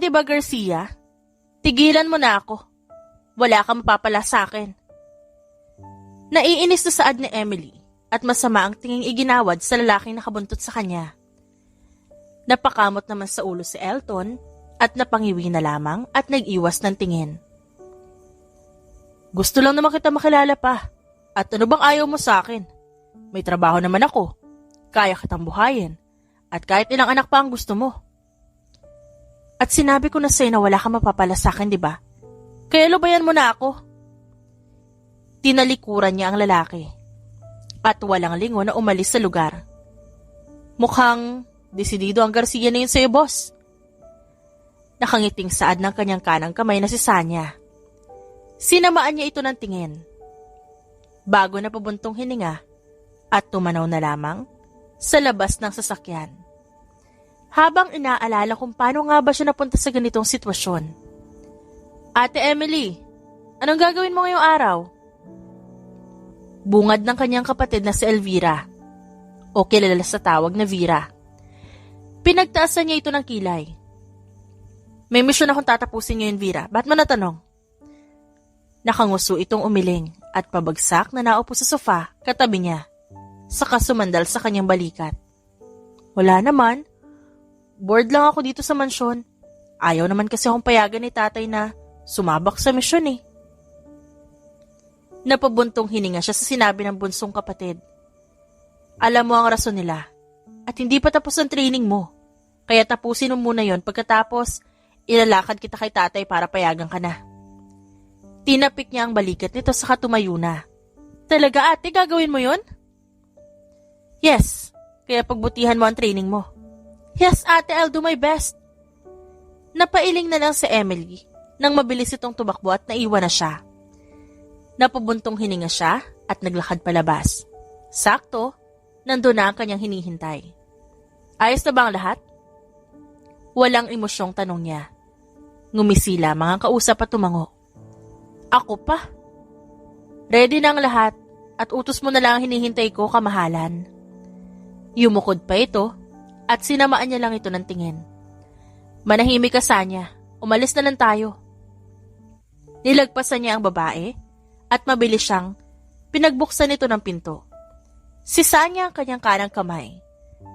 Pwede ba, Garcia? Tigilan mo na ako. Wala kang mapapala sa akin. Naiinis na saad ni Emily at masama ang tinging iginawad sa lalaking nakabuntot sa kanya. Napakamot naman sa ulo si Elton at napangiwi na lamang at nag-iwas ng tingin. Gusto lang naman kita makilala pa. At ano bang ayaw mo sa akin? May trabaho naman ako. Kaya kitang buhayin. At kahit ilang anak pa ang gusto mo. At sinabi ko na sa'yo na wala kang mapapala sa akin, di ba? Kaya lubayan mo na ako. Tinalikuran niya ang lalaki. At walang lingon na umalis sa lugar. Mukhang desidido ang Garcia na yun sa'yo, boss. Nakangiting saad ng kanyang kanang kamay na si Sanya. Sinamaan niya ito ng tingin. Bago na pabuntong hininga at tumanaw na lamang sa labas ng sasakyan. Habang inaalala kung paano nga ba siya napunta sa ganitong sitwasyon. Ate Emily, anong gagawin mo ngayong araw? Bungad ng kanyang kapatid na si Elvira o kilala sa tawag na Vira. Pinagtaasan niya ito ng kilay. May misyon akong tatapusin ngayon, Vira. Ba't mo natanong? Nakanguso itong umiling at pabagsak na naupo sa sofa katabi niya, saka sumandal sa kanyang balikat. Wala naman. Bored lang ako dito sa mansyon. Ayaw naman kasi akong payagan ni tatay na sumabak sa misyon eh. Napabuntong hininga siya sa sinabi ng bunsong kapatid. Alam mo ang rason nila at hindi pa tapos ang training mo. Kaya tapusin mo muna yon pagkatapos ilalakad kita kay tatay para payagan ka na. Tinapik niya ang balikat nito saka tumayo na. Talaga ate, gagawin mo yon? Yes, kaya pagbutihan mo ang training mo. Yes ate, I'll do my best. Napailing na lang si Emily nang mabilis itong tumakbo at naiwan na siya. Napabuntong hininga siya at naglakad palabas. Sakto, nandun na ang kanyang hinihintay. Ayos na ba ang lahat? Walang emosyong tanong niya. Ngumisi lamang ang kausap at tumango. Ako pa. Ready na ang lahat at utos mo na lang ang hinihintay ko, kamahalan. Yumukod pa ito at sinamaan niya lang ito ng tingin. Manahimik ka, Sanya. Umalis na lang tayo. Nilagpasan niya ang babae at mabilis siyang pinagbuksan ito ng pinto. Si Sanya ang kanyang kanang kamay.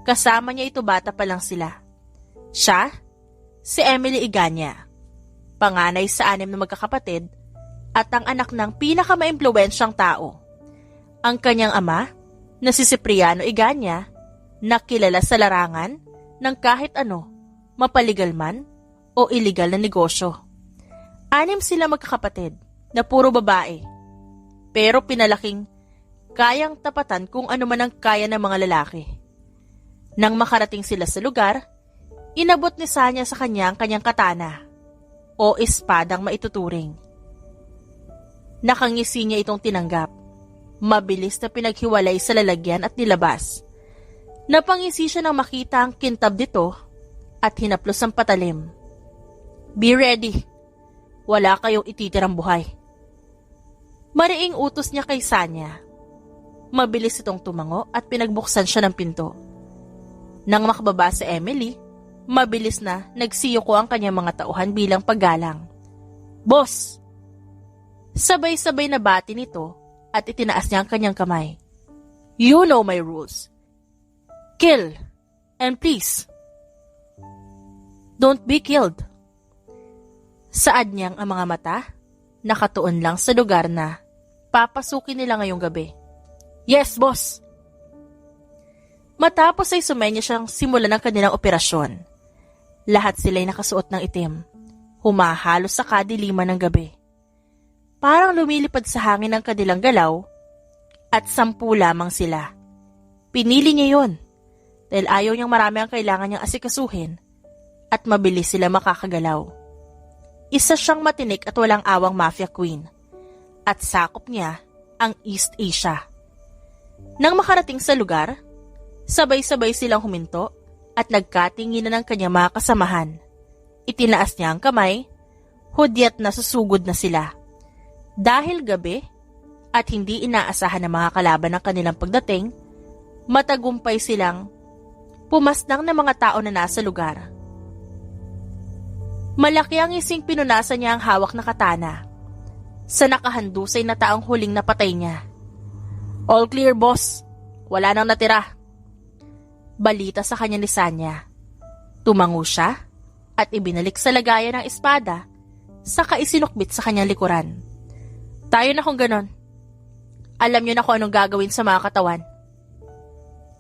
Kasama niya ito, bata pa lang sila. Siya, si Emily Iganya, panganay sa 6 na magkakapatid at ang anak ng pinakamaimpluwensyang tao. Ang kanyang ama, na si Cipriano Iganya, na kilala sa larangan ng kahit ano, mapaligal man o iligal na negosyo. 6 sila magkakapatid na puro babae, pero pinalaking kayang tapatan kung ano man ang kaya ng mga lalaki. Nang makarating sila sa lugar, inabot ni Sanya sa kanya ang kanyang katana o espadang maituturing. Nakangisi niya itong tinanggap. Mabilis na pinaghiwalay sa lalagyan at nilabas. Napangisi siya nang makita ang kintab nito at hinaplos ang patalim. Be ready. Wala kayong ititirang buhay. Mariing utos niya kay Sanya. Mabilis itong tumango at pinagbuksan siya ng pinto. Nang makababa si Emily, mabilis na nagsiyoko ang kanyang mga tauhan bilang paggalang. Boss! Sabay-sabay na bati nito at itinaas niya ang kanyang kamay. You know my rules. Kill. And please, don't be killed. Saad niyang ang mga mata, nakatuon lang sa lugar na papasukin nila ngayong gabi. Yes, boss. Matapos ay sumenya siyang simulan ng kanilang operasyon. Lahat sila'y nakasuot ng itim. Humahalo sa kadiliman ng gabi. Parang lumilipad sa hangin ang kanilang galaw at 10 lamang sila. Pinili niya yon dahil ayaw niyang marami ang kailangan niyang asikasuhin at mabilis sila makakagalaw. Isa siyang matinik at walang awang mafia queen at sakop niya ang East Asia. Nang makarating sa lugar, sabay-sabay silang huminto at nagkatinginan ng kanyang mga kasamahan. Itinaas niya ang kamay, hudyat na susugod na sila. Dahil gabi at hindi inaasahan ng mga kalaban ng kanilang pagdating, matagumpay silang pumasnang ng mga tao na nasa lugar. Malaki ang ising pinunasan niya ang hawak na katana. Sa nakahandusay na taong huling napatay niya. All clear, boss. Wala nang natira. Balita sa kanya ni Sanya. Tumango siya at ibinalik sa lagayan ng espada, saka isinukbit sa kanyang likuran. Tayo na kung ganon. Alam niyo na kung anong gagawin sa mga katawan.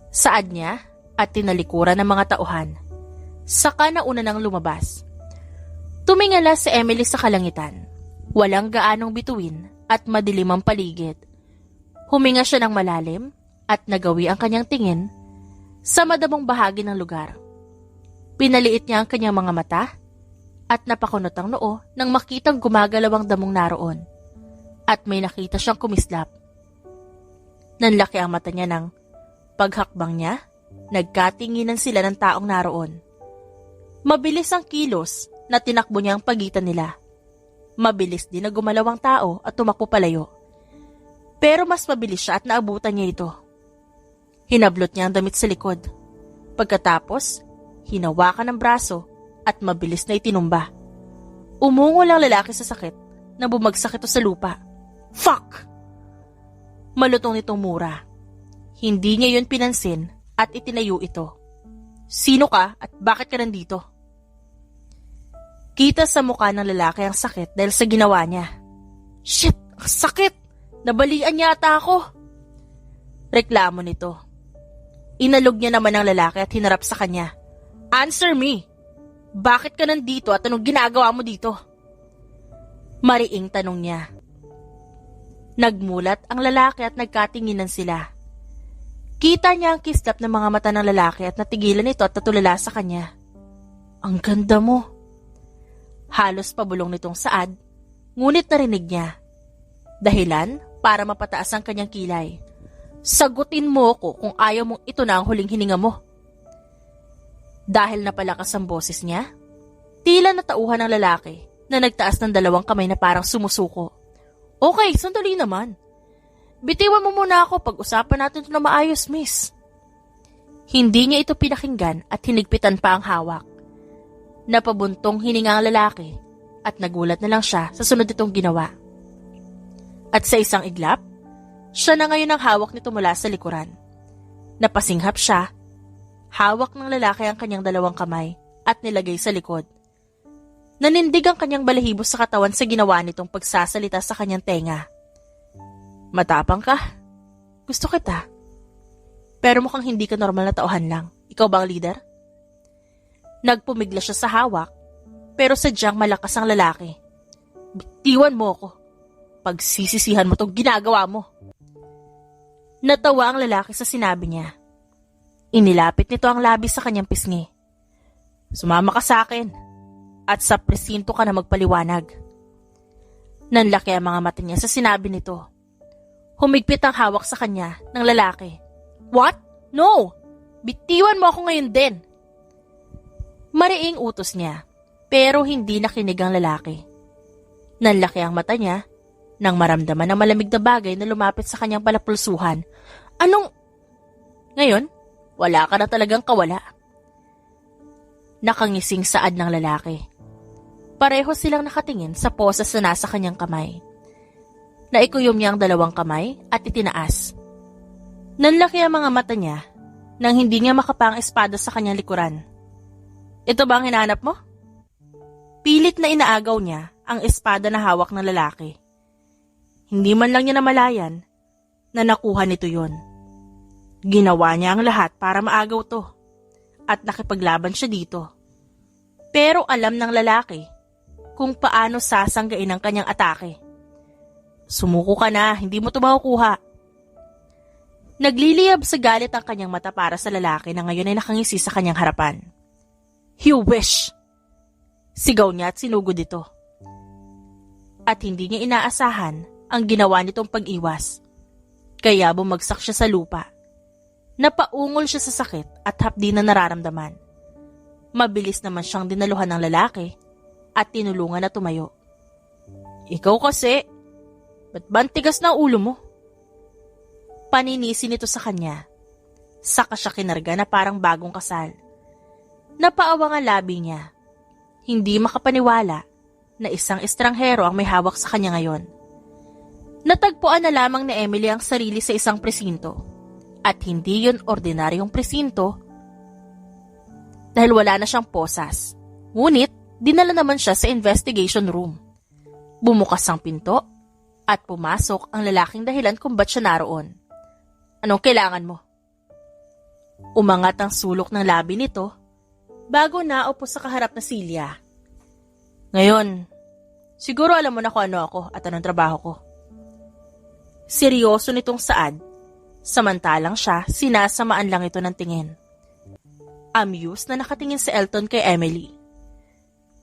Saad niya at tinalikuran ng mga tauhan. Saka nauna nang lumabas. Tumingala si Emily sa kalangitan. Walang gaanong bituin at madilim ang paligid. Huminga siya ng malalim at nagawi ang kanyang tingin sa madamong bahagi ng lugar. Pinaliit niya ang kanyang mga mata at napakunot ang noo nang makitang gumagalaw ang damong naroon. At may nakita siyang kumislap. Nanlaki ang mata niya ng paghakbang niya, nagkatinginan sila ng taong naroon. Mabilis ang kilos na tinakbo niya ang pagitan nila. Mabilis din na gumalaw ang tao at tumakbo palayo. Pero mas mabilis siya at naabutan niya ito. Hinablot niya ang damit sa likod. Pagkatapos, hinawakan ng braso at mabilis na itinumba. Umungol ang lalaki sa sakit na bumagsak ito sa lupa. Fuck! Malutong nitong mura. Hindi niya yun pinansin at itinayo ito. Sino ka at bakit ka nandito? Kita sa mukha ng lalaki ang sakit dahil sa ginawa niya. Shit! Ang sakit! Nabalian yata ako! Reklamo nito. Inalog niya naman ang lalaki at hinarap sa kanya. Answer me! Bakit ka nandito at anong ginagawa mo dito? Mariing tanong niya. Nagmulat ang lalaki at nagkatinginan sila. Kita niya ang kislap ng mga mata ng lalaki at natigilan ito at natulala sa kanya. Ang ganda mo. Halos pabulong nitong saad, ngunit narinig niya. Dahilan para mapataas ang kanyang kilay. Sagutin mo ko kung ayaw mong ito na ang huling hininga mo. Dahil napalakas ang boses niya, tila natauhan ng lalaki na nagtaas ng dalawang kamay na parang sumusuko. Okay, sandali naman. Bitiwan mo muna ako pag-usapan natin ito na maayos, miss. Hindi niya ito pinakinggan at hinigpitan pa ang hawak. Napabuntong hininga ang lalaki at nagulat na lang siya sa sunod itong ginawa. At sa isang iglap, siya na ngayon ang hawak nito mula sa likuran. Napasinghap siya, hawak ng lalaki ang kanyang dalawang kamay at nilagay sa likod. Nanindig ang kanyang balahibo sa katawan sa ginawa nitong pagsasalita sa kanyang tenga. Matapang ka. Gusto kita. Pero mukhang hindi ka normal na tauhan lang. Ikaw ba ang leader? Nagpumigla siya sa hawak, pero sadyang malakas ang lalaki. Bitiwan mo ako. Pagsisisihan mo itong ginagawa mo. Natawa ang lalaki sa sinabi niya. Inilapit nito ang labi sa kanyang pisngi. Sumama ka sa akin. At sa presinto ka na magpaliwanag. Nanlaki ang mga mata niya sa sinabi nito. Humigpit ang hawak sa kanya ng lalaki. What? No! Bitiwan mo ako ngayon din! Mariing utos niya, pero hindi nakinig ang lalaki. Nanlaki ang mata niya nang maramdaman ng malamig na bagay na lumapit sa kanyang palapulsuhan. Anong? Ngayon, wala ka na talagang kawala. Nakangising saad ng lalaki. Pareho silang nakatingin sa posas na nasa kanyang kamay. Naikuyom niya ang dalawang kamay at itinaas. Nanlaki ang mga mata niya nang hindi niya makapa ang espada sa kanyang likuran. Ito ba ang hinahanap mo? Pilit na inaagaw niya ang espada na hawak ng lalaki. Hindi man lang niya namalayan na nakuha nito yon. Ginawa niya ang lahat para maagaw to at nakipaglaban siya dito. Pero alam ng lalaki kung paano sasanggain ang kanyang atake. Sumuko ka na, hindi mo ito makukuha. Nagliliyab sa galit ang kanyang mata para sa lalaki na ngayon ay nakangisi sa kanyang harapan. You wish! Sigaw niya at sinugod ito. At hindi niya inaasahan ang ginawa nitong pag-iwas. Kaya bumagsak siya sa lupa. Napaungol siya sa sakit at hapdi na nararamdaman. Mabilis naman siyang dinaluhan ng lalaki at tinulungan na tumayo. Ikaw kasi, ba't ba ang tigas ng ulo mo? Paninisi nito sa kanya. Saka siya kinarga na parang bagong kasal. Napaawang ang labi niya. Hindi makapaniwala na isang estranghero ang may hawak sa kanya ngayon. Natagpuan na lamang ni Emily ang sarili sa isang presinto. At hindi yun ordinaryong presinto dahil wala na siyang posas. Ngunit, dinala naman siya sa investigation room. Bumukas ang pinto at pumasok ang lalaking dahilan kung ba't siya naroon. Anong kailangan mo? Umangat ang sulok ng labi nito bago naupo sa kaharap na silya. Ngayon, siguro alam mo na kung ano ako at anong trabaho ko. Seryoso nitong Saad, samantalang siya sinasamaan lang ito ng tingin. Amused na nakatingin si Elton kay Emily.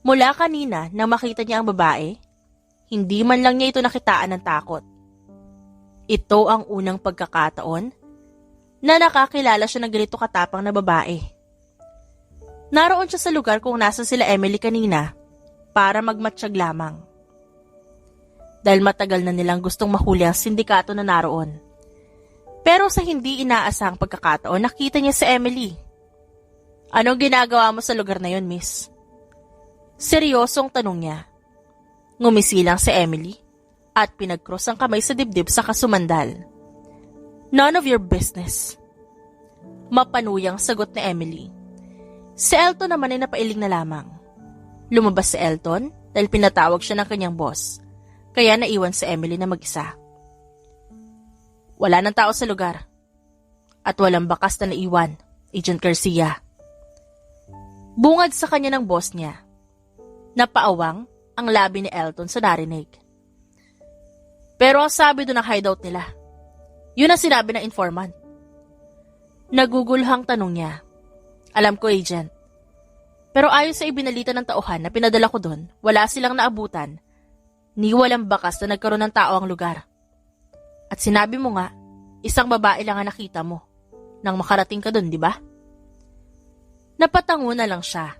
Mula kanina nang makita niya ang babae, hindi man lang niya ito nakitaan ng takot. Ito ang unang pagkakataon na nakakilala siya ng ganito katapang na babae. Naroon siya sa lugar kung nasa sila Emily kanina para magmatsyag lamang. Dahil matagal na nilang gustong mahuli ang sindikato na naroon. Pero sa hindi inaasahang pagkakataon, nakita niya si Emily. Anong ginagawa mo sa lugar na yon, miss? Seryosong tanong niya. Ngumisilang si Emily at pinag-cross ang kamay sa dibdib sa kasumandal. None of your business. Mapanuyang sagot ni Emily. Si Elton naman ay napailing na lamang. Lumabas si Elton dahil pinatawag siya ng kanyang boss. Kaya naiwan si Emily na mag-isa. Wala nang tao sa lugar. At walang bakas na naiwan, Agent Garcia. Bungad sa kanya ng boss niya. Napaawang ang labi ni Elton sa narinig. Pero ang sabi doon ng hideout nila, yun ang sinabi ng informant. Nagugulhang tanong niya. Alam ko, Agent. Pero ayon sa ibinalita ng tauhan na pinadala ko doon, wala silang naabutan. Ni walang bakas na nagkaroon ng tao ang lugar. At sinabi mo nga, isang babae lang ang nakita mo nang makarating ka doon, di ba? Napatango na lang siya.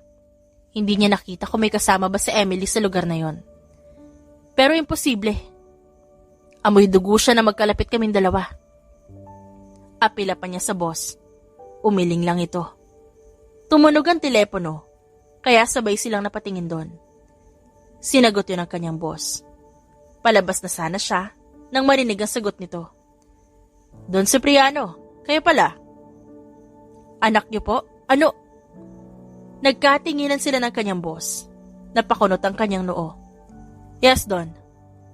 Hindi niya nakita kung may kasama ba si Emily sa lugar na yon. Pero imposible. Amoy dugo siya na magkalapit kaming dalawa. Apila pa niya sa boss. Umiling lang ito. Tumunog ang telepono, kaya sabay silang napatingin doon. Sinagot yun ang kanyang boss. Palabas na sana siya nang marinig ang sagot nito. Don Cipriano, kayo pala. Anak niyo po? Ano? Nagkatinginan sila ng kanyang boss. Napakunot ang kanyang noo. Yes, Don.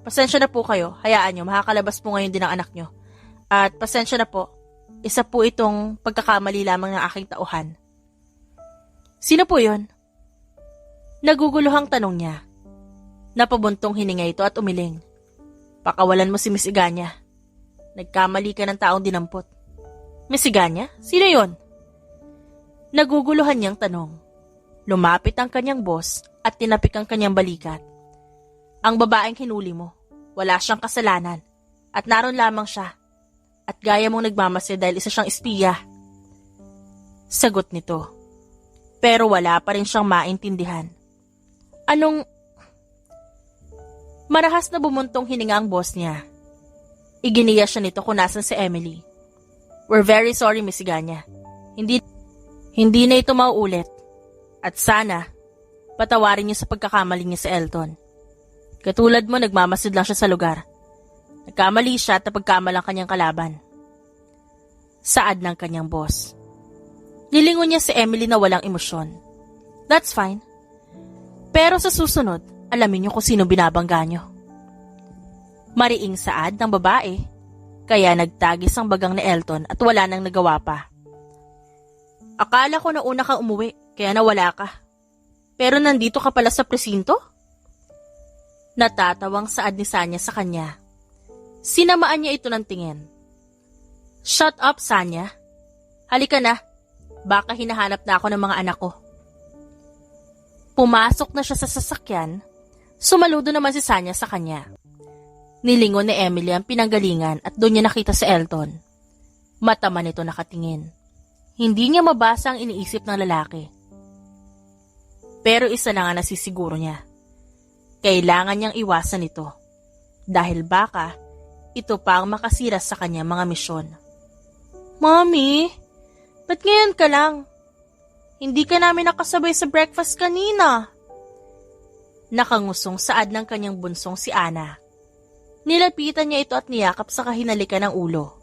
Pasensya na po kayo. Hayaan niyo, makakalabas po ngayon din ang anak niyo. At pasensya na po, isa po itong pagkakamali lamang ng aking tauhan. Sino po yon? Naguguluhang tanong niya. Napabuntong hininga ito at umiling. Pakawalan mo si Miss Iganya. Nagkamali ka ng taong dinampot. Miss Iganya? Sino yon? Naguguluhan niyang tanong. Lumapit ang kanyang boss at tinapik ang kanyang balikat. Ang babaeng hinuli mo, wala siyang kasalanan at naroon lamang siya. At gaya mong nagmamase dahil isa siyang espiya. Sagot nito. Pero wala pa rin siyang maintindihan. Anong... Marahas na bumuntong hininga ang boss niya. Iginiya siya nito kung nasan si Emily. We're very sorry, Miss Iganya. Hindi na ito mauulit. At sana, patawarin niyo sa pagkakamali niya si Elton. Katulad mo, nagmamasid lang siya sa lugar. Nagkamali siya at napagkamalang kanyang kalaban. Saad ng kanyang boss. Nilingon niya si Emily na walang emosyon. That's fine. Pero sa susunod, alamin niyo kung sino binabangga niyo. Mariing saad ng babae, kaya nagtagis ang bagang ni Elton at wala nang nagawa pa. Akala ko na una kang umuwi, kaya nawala ka. Pero nandito ka pala sa presinto? Natatawang saad ni Sanya sa kanya. Sinamaan niya ito ng tingin. Shut up, Sanya. Halika na. Baka hinahanap na ako ng mga anak ko. Pumasok na siya sa sasakyan. Sumaludo naman si Sanya sa kanya. Nilingon ni Emily ang pinanggalingan at doon niya nakita si Elton. Mata man ito nakatingin. Hindi niya mabasa ang iniisip ng lalaki. Pero isa lang ang nasisiguro niya. Kailangan niyang iwasan ito. Dahil baka ito pa ang makasira sa kanyang mga misyon. Mommy, ba't ngayon ka lang? Hindi ka namin nakasabay sa breakfast kanina. Nakangusong saad ng kanyang bunsong si Ana. Nilapitan niya ito at niyakap sa kahinalikan ng ulo.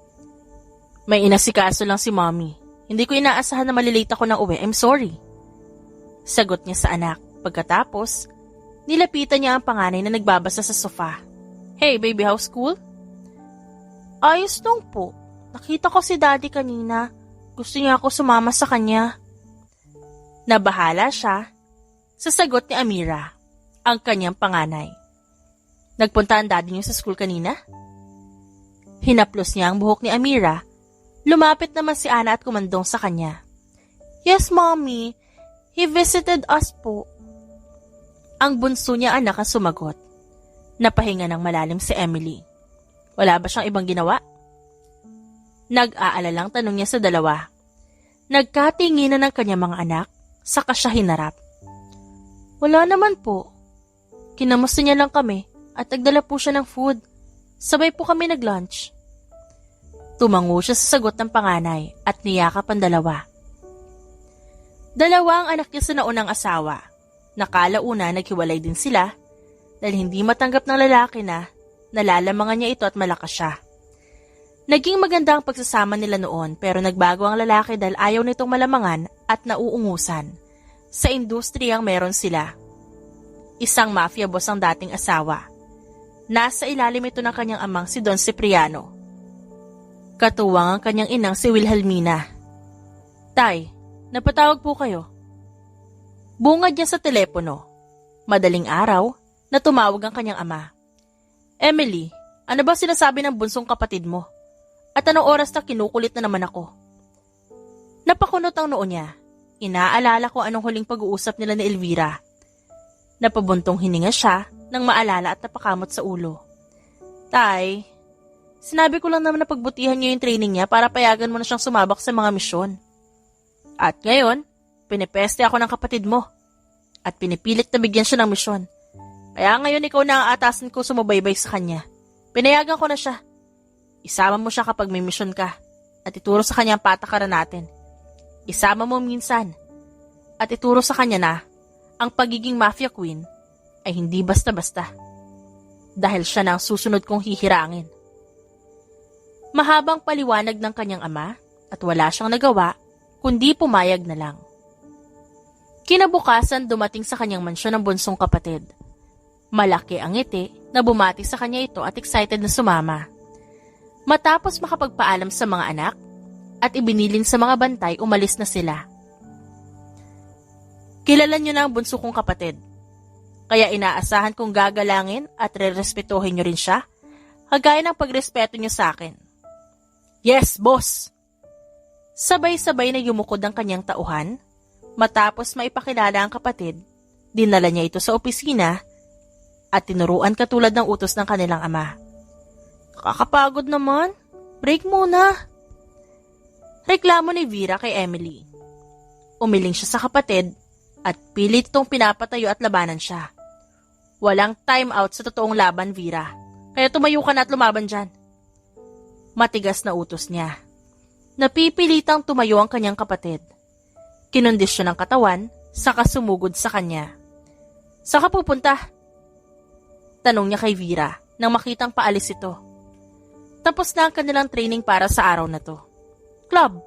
May inasikaso lang si Mommy. Hindi ko inaasahan na malilate ako ng uwi. I'm sorry. Sagot niya sa anak. Pagkatapos, nilapitan niya ang panganay na nagbabasa sa sofa. Hey, baby, how's school? Ayos lang po. Nakita ko si Daddy kanina. Gusto niya ako sumama sa kanya. Nabahala siya sa sagot ni Amira, ang kanyang panganay. Nagpunta ang daddy niyo sa school kanina? Hinaplos niya ang buhok ni Amira. Lumapit naman si Ana at kumandong sa kanya. Yes, Mommy. He visited us po. Ang bunso niya anak ang sumagot. Napahinga ng malalim si Emily. Wala ba siyang ibang ginawa? Nag-aalalang tanong niya sa dalawa. Nagkatinginan ng kanyang mga anak, saka siya hinarap. Wala naman po. Kinamusta niya lang kami at nagdala po siya ng food. Sabay po kami nag-lunch. Tumango siya sa sagot ng panganay at niyakap ang dalawa. Dalawa ang anak niya sa naunang asawa. Nakalauna naghiwalay din sila dahil hindi matanggap ng lalaki na nalalamangan niya ito at malakas siya. Naging maganda ang pagsasama nila noon pero nagbago ang lalaki dahil ayaw nitong malamangan at nauungusan. Sa industriyang meron sila. Isang mafia boss ang dating asawa. Nasa ilalim ito ng kanyang amang si Don Cipriano. Katuwang ang kanyang inang si Wilhelmina. Tay, napatawag po kayo. Bungad niya sa telepono. Madaling araw na tumawag ang kanyang ama. Emily, ano ba sinasabi ng bunsong kapatid mo? At anong oras na kinukulit na naman ako? Napakunot ang noo niya. Inaalala ko anong huling pag-uusap nila ni Elvira. Napabuntong hininga siya nang maalala at napakamot sa ulo. Tay, sinabi ko lang naman na pagbutihan niyo yung training niya para payagan mo na siyang sumabak sa mga misyon. At ngayon, pinipeste ako ng kapatid mo. At pinipilit na bigyan siya ng misyon. Kaya ngayon ikaw na ang aatasan ko sumubaybay sa kanya. Pinayagan ko na siya. Isama mo siya kapag may misyon ka. At ituro sa kanya ang patakaran natin. Isama mo minsan. At ituro sa kanya na ang pagiging mafia queen ay hindi basta-basta. Dahil siya na ang susunod kong hihirangin. Mahabang paliwanag ng kanyang ama at wala siyang nagawa kundi pumayag na lang. Kinabukasan dumating sa kanyang mansyon ang bunsong kapatid. Malaki ang ngiti na bumati sa kanya ito at excited na sumama. Matapos makapagpaalam sa mga anak at ibinilin sa mga bantay, umalis na sila. Kilala niyo na ang bunso kong kapatid. Kaya inaasahan kong gagalangin at rerespetuhin niyo rin siya, kagaya ng pagrespeto niyo sa akin. Yes, boss! Sabay-sabay na yumukod ang kanyang tauhan. Matapos maipakilala ang kapatid, dinala niya ito sa opisina at tinuruan katulad ng utos ng kanilang ama. Kakapagod naman. Break muna. Reklamo ni Vera kay Emily. Umiling siya sa kapatid at pilit itong pinapatayo at labanan siya. Walang time out sa totoong laban, Vera. Kaya tumayo ka na at lumaban dyan. Matigas na utos niya. Napipilitang tumayo ang kanyang kapatid. Kinondisyon ng katawan, saka sumugod sa kanya. Saka pupunta? Tanong niya kay Vera nang makitang paalis ito. Tapos na ang kanilang training para sa araw na to. Club,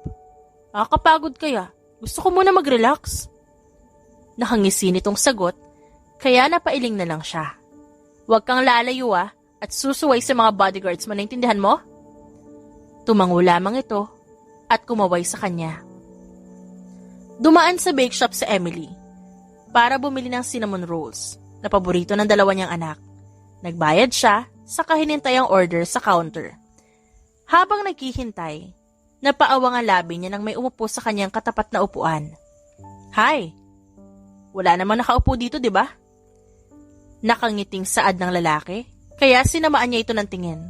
nakakapagod kaya. Gusto ko muna mag-relax. Nakangisi nitong sagot, kaya napailing na lang siya. Huwag kang lalayo at susuway sa mga bodyguards mo, naintindihan mo? Tumango lamang ito at kumaway sa kanya. Dumaan sa bake shop si Emily para bumili ng cinnamon rolls na paborito ng dalawa niyang anak. Nagbayad siya, saka hinintay ang order sa counter. Habang naghihintay, napaawang ang labi niya nang may umupo sa kanyang katapat na upuan. Hi! Wala namang nakaupo dito, di ba? Nakangiting saad ng lalaki, kaya sinamaan niya ito ng tingin.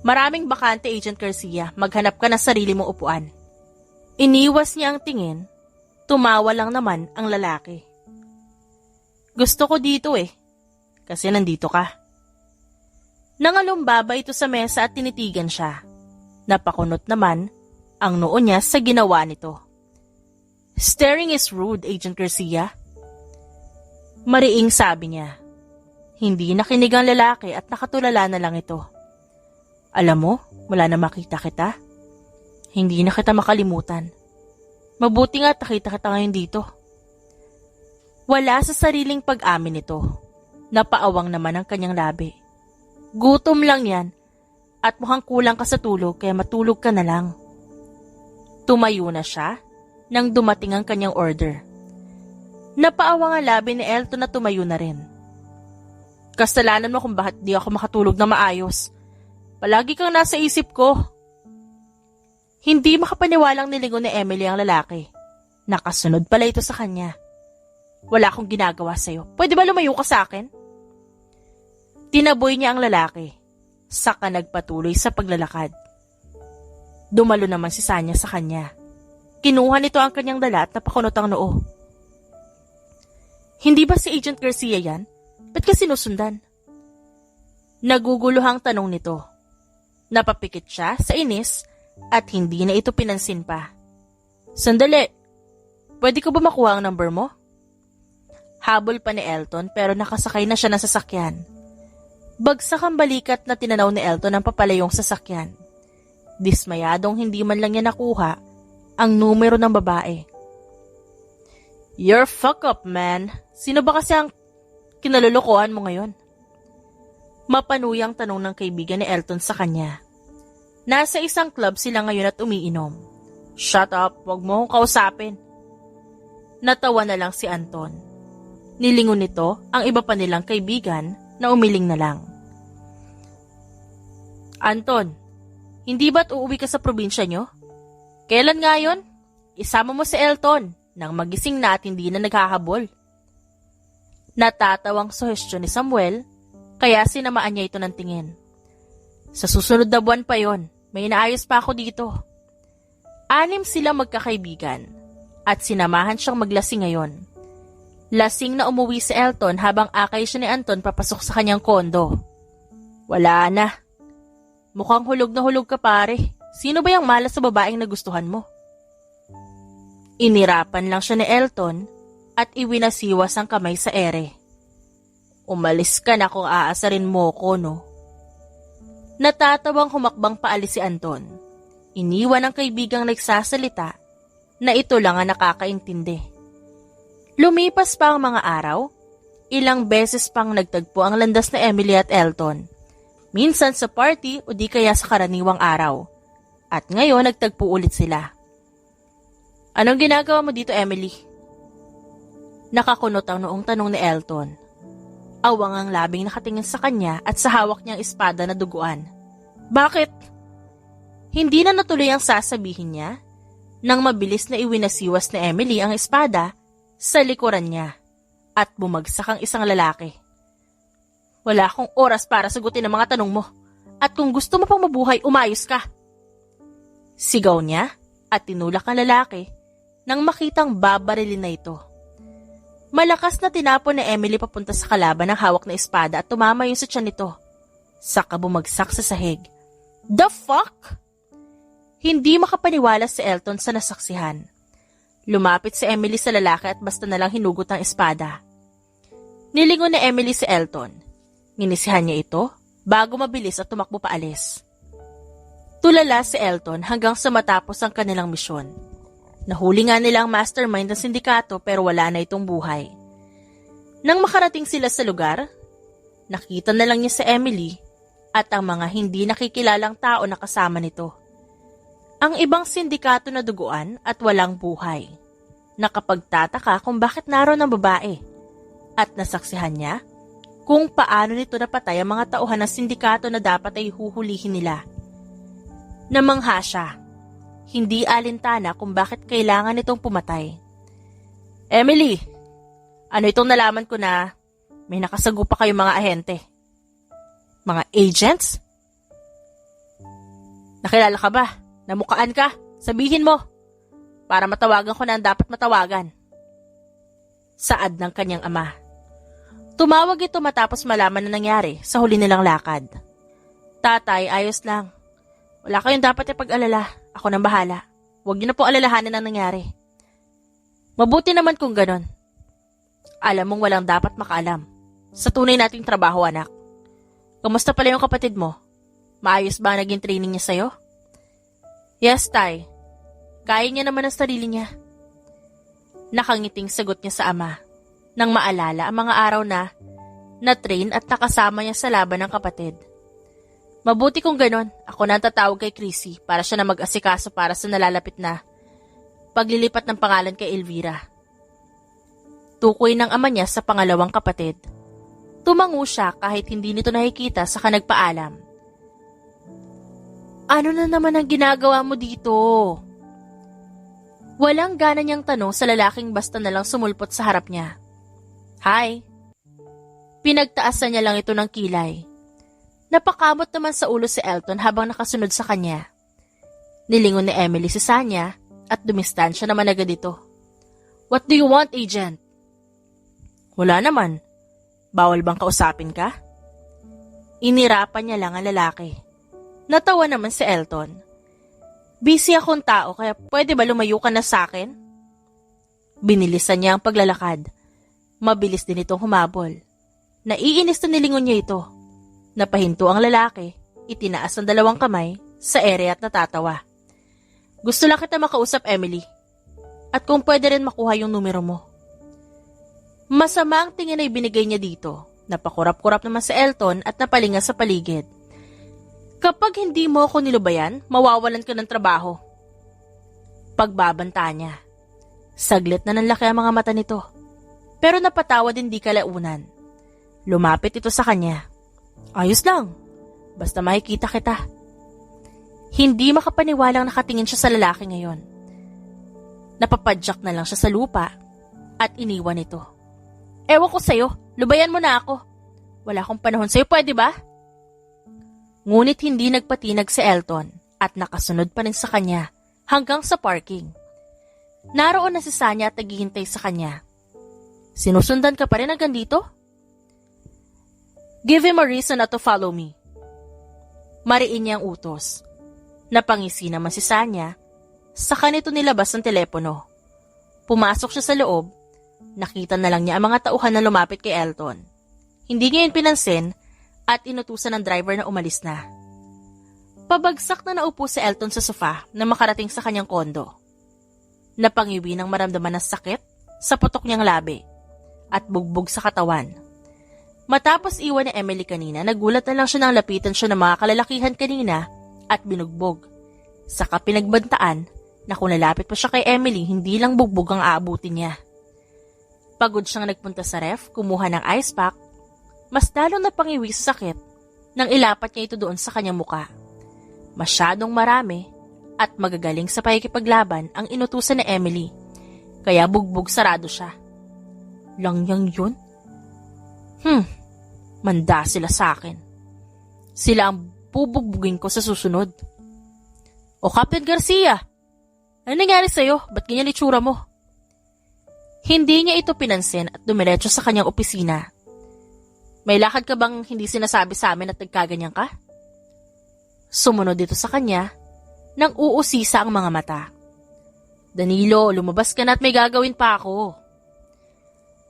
Maraming bakante, Agent Garcia. Maghanap ka ng sarili mong upuan. Iniwas niya ang tingin. Tumawa lang naman ang lalaki. Gusto ko dito kasi nandito ka. Nangalumbaba ito sa mesa at tinitigan siya. Napakunot naman ang noo niya sa ginawa nito. Staring is rude, Agent Garcia. Mariing sabi niya. Hindi nakinig ang lalaki at nakatulala na lang ito. Alam mo, mula na makita kita, hindi na kita makalimutan. Mabuti nga nakita kita ngayon dito. Wala sa sariling pag-amin ito. Napaawang naman ang kanyang labi. Gutom lang yan at mukhang kulang ka sa tulog kaya matulog ka na lang. Tumayo na siya nang dumating ang kanyang order. Napaawang ang labi ni Elton na tumayo na rin. Kasalanan mo kung bakit di ako makatulog na maayos. Palagi kang nasa isip ko. Hindi makapaniwalang nilingon ni Emily ang lalaki. Nakasunod pala ito sa kanya. Wala akong ginagawa sa'yo. Pwede ba lumayo ka sa akin? Tinaboy niya ang lalaki. Saka nagpatuloy sa paglalakad. Dumalo naman si Sanya sa kanya. Kinuha nito ang kanyang dala at napakunot ang noo. Hindi ba si Agent Garcia yan? Ba't ka sinusundan? Naguguluhang tanong nito. Napapikit siya sa inis at hindi na ito pinansin pa. Sandali, pwede ko ba makuha ang number mo? Habol pa ni Elton pero nakasakay na siya ng sasakyan. Bagsak ang balikat na tinanaw ni Elton ang papalayong sasakyan. Dismayadong hindi man lang niya nakuha ang numero ng babae. You're fuck up, man. Sino ba kasi ang kinalulukuhan mo ngayon? Mapanuyang tanong ng kaibigan ni Elton sa kanya. Nasa isang club sila ngayon at umiinom. Shut up, wag mo akong kausapin. Natawa na lang si Anton. Nilingon nito ang iba pa nilang kaibigan na umiling na lang. Anton, hindi ba't uuwi ka sa probinsya nyo? Kailan nga yun? Isama mo si Elton nang magising na at hindi na naghahabol. Natatawang suhestyon ni Samuel, kaya sinamaan niya ito ng tingin. Sa susunod na buwan pa yon, may inaayos pa ako dito. 6 silang magkakaibigan at sinamahan siyang maglasing ngayon. Lasing na umuwi si Elton habang akay siya ni Anton papasok sa kanyang kondo. Wala na. Mukhang hulog na hulog ka pare. Sino ba yung malas sa babaeng nagustuhan mo? Inirapan lang siya ni Elton at iwinasiwas ang kamay sa ere. Umalis ka na kung aasarin mo ko, no? Natatawang humakbang paalis si Anton. Iniwan ang kaibigang nagsasalita na ito lang ang nakakaintindi. Lumipas pa ang mga araw, ilang beses pang nagtagpo ang landas na Emily at Elton. Minsan sa party o di kaya sa karaniwang araw. At ngayon nagtagpo ulit sila. Anong ginagawa mo dito, Emily? Nakakunot ang noong tanong ni Elton. Awang ang labing nakatingin sa kanya at sa hawak niyang espada na duguan. Bakit? Hindi na natuloy ang sasabihin niya nang mabilis na iwinasiwas ni Emily ang espada sa likuran niya at bumagsak ang isang lalaki. Wala akong oras para sagutin ang mga tanong mo at kung gusto mo pang mabuhay, umayos ka. Sigaw niya at tinulak ang lalaki nang makitang babarilin na ito. Malakas na tinapon ni Emily papunta sa kalaban ng hawak na espada at tumama yun sa tiyan nito. Saka bumagsak sa sahig. The fuck? Hindi makapaniwala si Elton sa nasaksihan. Lumapit si Emily sa lalaki at basta nalang hinugot ang espada. Nilingon ni Emily si Elton. Nginisihan niya ito bago mabilis at tumakbo paalis. Tulala si Elton hanggang sa matapos ang kanilang misyon. Nahuli nga nila ang mastermind ng sindikato pero wala na itong buhay. Nang makarating sila sa lugar, nakita na lang niya si Emily at ang mga hindi nakikilalang tao na kasama nito. Ang ibang sindikato na duguan at walang buhay. Nakapagtataka kung bakit naroon ang babae. At nasaksihan niya kung paano nito napatay ang mga tauhan ng sindikato na dapat ay huhulihin nila. Namangha siya. Hindi alintana kung bakit kailangan nitong pumatay. Emily, ano itong nalaman ko na may nakasagupa kayong mga ahente? Mga agents? Nakilala ka ba? Namukaan ka? Sabihin mo. Para matawagan ko na ang dapat matawagan. Saad ng kanyang ama. Tumawag ito matapos malaman na nangyari sa huli nilang lakad. Tatay, ayos lang. Wala kayong dapat ipag-alala. Ako nang bahala. Huwag niyo na po alalahanan ang nangyari. Mabuti naman kung ganon. Alam mong walang dapat makaalam. Sa tunay nating trabaho, anak. Kamusta pala yung kapatid mo? Maayos ba naging training niya sa'yo? Yes, Tay. Kaya niya naman ang sarili niya. Nakangiting sagot niya sa ama nang maalala ang mga araw na na-train at nakasama niya sa laban ng kapatid. Mabuti kung ganon, ako na tatawag kay Chrissy para siya na mag-asikaso para sa nalalapit na paglilipat ng pangalan kay Elvira. Tukoy ng ama niya sa pangalawang kapatid. Tumango siya kahit hindi nito nakikita sa kanagpaalam. Ano na naman ang ginagawa mo dito? Walang gana niyang tanong sa lalaking basta na lang sumulpot sa harap niya. Hi. Pinagtaasan niya lang ito ng kilay. Napakamot naman sa ulo si Elton habang nakasunod sa kanya. Nilingon ni Emily si Sanya at dumistansya naman agad ito. What do you want, Agent? Wala naman. Bawal bang kausapin ka? Inirapan niya lang ang lalaki. Natawa naman si Elton. Busy akong tao kaya pwede ba lumayo ka na sa akin? Binilisan niya ang paglalakad. Mabilis din itong humabol. Naiinis na nilingon niya ito. Napahinto ang lalaki, itinaas ang dalawang kamay sa ere at natatawa. Gusto lang kita makausap, Emily. At kung pwede rin makuha yung numero mo. Masama ang tingin ay binigay niya dito. Napakurap-kurap naman si Elton at napalinga sa paligid. Kapag hindi mo ako nilubayan, mawawalan ka ng trabaho. Pagbabanta niya. Saglit na nanlaki ang mga mata nito. Pero napatawa din di kalaunan. Lumapit ito sa kanya. Ayos lang. Basta makikita kita. Hindi makapaniwalang nakatingin siya sa lalaki ngayon. Napapadyak na lang siya sa lupa at iniwan ito. Ewan ko sa'yo, lubayan mo na ako. Wala akong panahon sa'yo, pwede ba? Ngunit hindi nagpatinag si Elton at nakasunod pa rin sa kanya hanggang sa parking. Naroon na si Sanya at naghihintay sa kanya. Sinusundan ka pa rin hanggang dito? Give him a reason not to follow me. Mariin niya ang utos. Napangisi naman si Sanya. Saka nito nilabas ang telepono. Pumasok siya sa loob. Nakita na lang niya ang mga tauhan na lumapit kay Elton. Hindi niya yun pinansin at inutusan ng driver na umalis na. Pabagsak na naupo si Elton sa sofa na makarating sa kanyang kondo. Napangiwi ng maramdaman ng sakit sa putok niyang labi at bugbog sa katawan. Matapos iwan ni Emily kanina, nagulat na lang siya nang lapitan siya ng mga kalalakihan kanina at binugbog. Saka pinagbantaan na kung lalapit pa siya kay Emily, hindi lang bugbog ang aabutin niya. Pagod siyang nagpunta sa ref, kumuha ng ice pack, mas lalong napangiwi sa sakit nang ilapat niya ito doon sa kanyang muka. Masyadong marami at magagaling sa pakikipaglaban ang inutusan ni Emily, kaya bugbog sarado siya. Langyang yun? Manda sila sa akin. Sila ang bubugbugin ko sa susunod. O Captain Garcia, ano nangyari sa'yo? Ba't ganyan itsura mo? Hindi niya ito pinansin at dumiretso sa kanyang opisina. May lakad ka bang hindi sinasabi sa amin at nagkaganyan ka? Sumunod dito sa kanya nang uusisa ang mga mata. Danilo, lumabas ka na at may gagawin pa ako.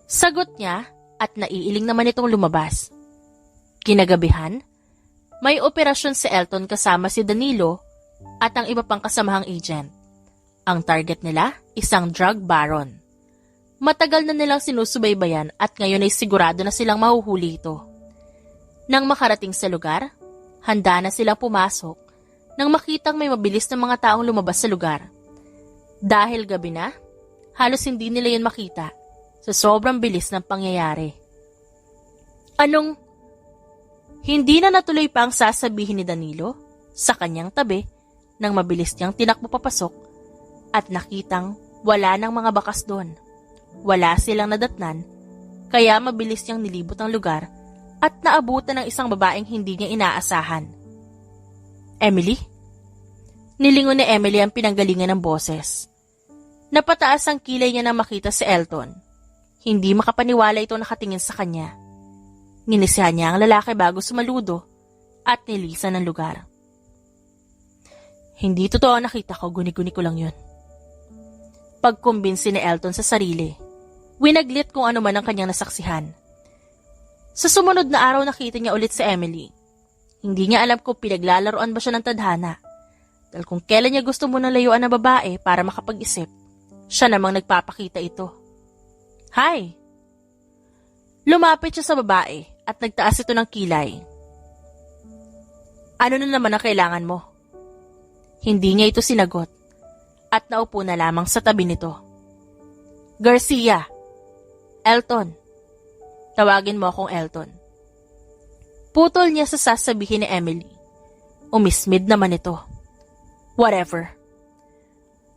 Sagot niya at naiiling naman itong lumabas. Kinagabihan, may operasyon si Elton kasama si Danilo at ang iba pang kasamahang agent. Ang target nila, isang drug baron. Matagal na nilang sinusubaybayan at ngayon ay sigurado na silang mahuhuli ito. Nang makarating sa lugar, handa na silang pumasok nang makitang may mabilis na mga taong lumabas sa lugar. Dahil gabi na, halos hindi nila yun makita sa sobrang bilis ng pangyayari. Hindi na natuloy pa ang sasabihin ni Danilo sa kanyang tabi nang mabilis niyang tinakbo papasok at nakitang wala ng mga bakas doon. Wala silang nadatnan, kaya mabilis niyang nilibot ang lugar at naabutan ng isang babaeng hindi niya inaasahan. Emily? Nilingon ni Emily ang pinanggalingan ng boses. Napataas ang kilay niya nang makita si Elton. Hindi makapaniwala ito nakatingin sa kanya. Nginisihan niya ang lalaki bago sumaludo at nilisan ng lugar. Hindi totoo ang nakita ko, guni-guni ko lang yun. Pagkumbinsi ni Elton sa sarili. Winaglit kung ano man ang kanyang nasaksihan. Sa sumunod na araw nakita niya ulit si Emily. Hindi niya alam kung pinaglalaroan ba siya ng tadhana. Dahil kung kailan niya gusto munang layuan ng babae para makapag-isip, siya namang nagpapakita ito. Hi! Lumapit siya sa babae at nagtaas ito ng kilay. Ano na naman ang kailangan mo? Hindi niya ito sinagot at naupo na lamang sa tabi nito. Garcia! Elton! Tawagin mo akong Elton. Putol niya sa sasabihin ni Emily. Umismid naman ito. Whatever.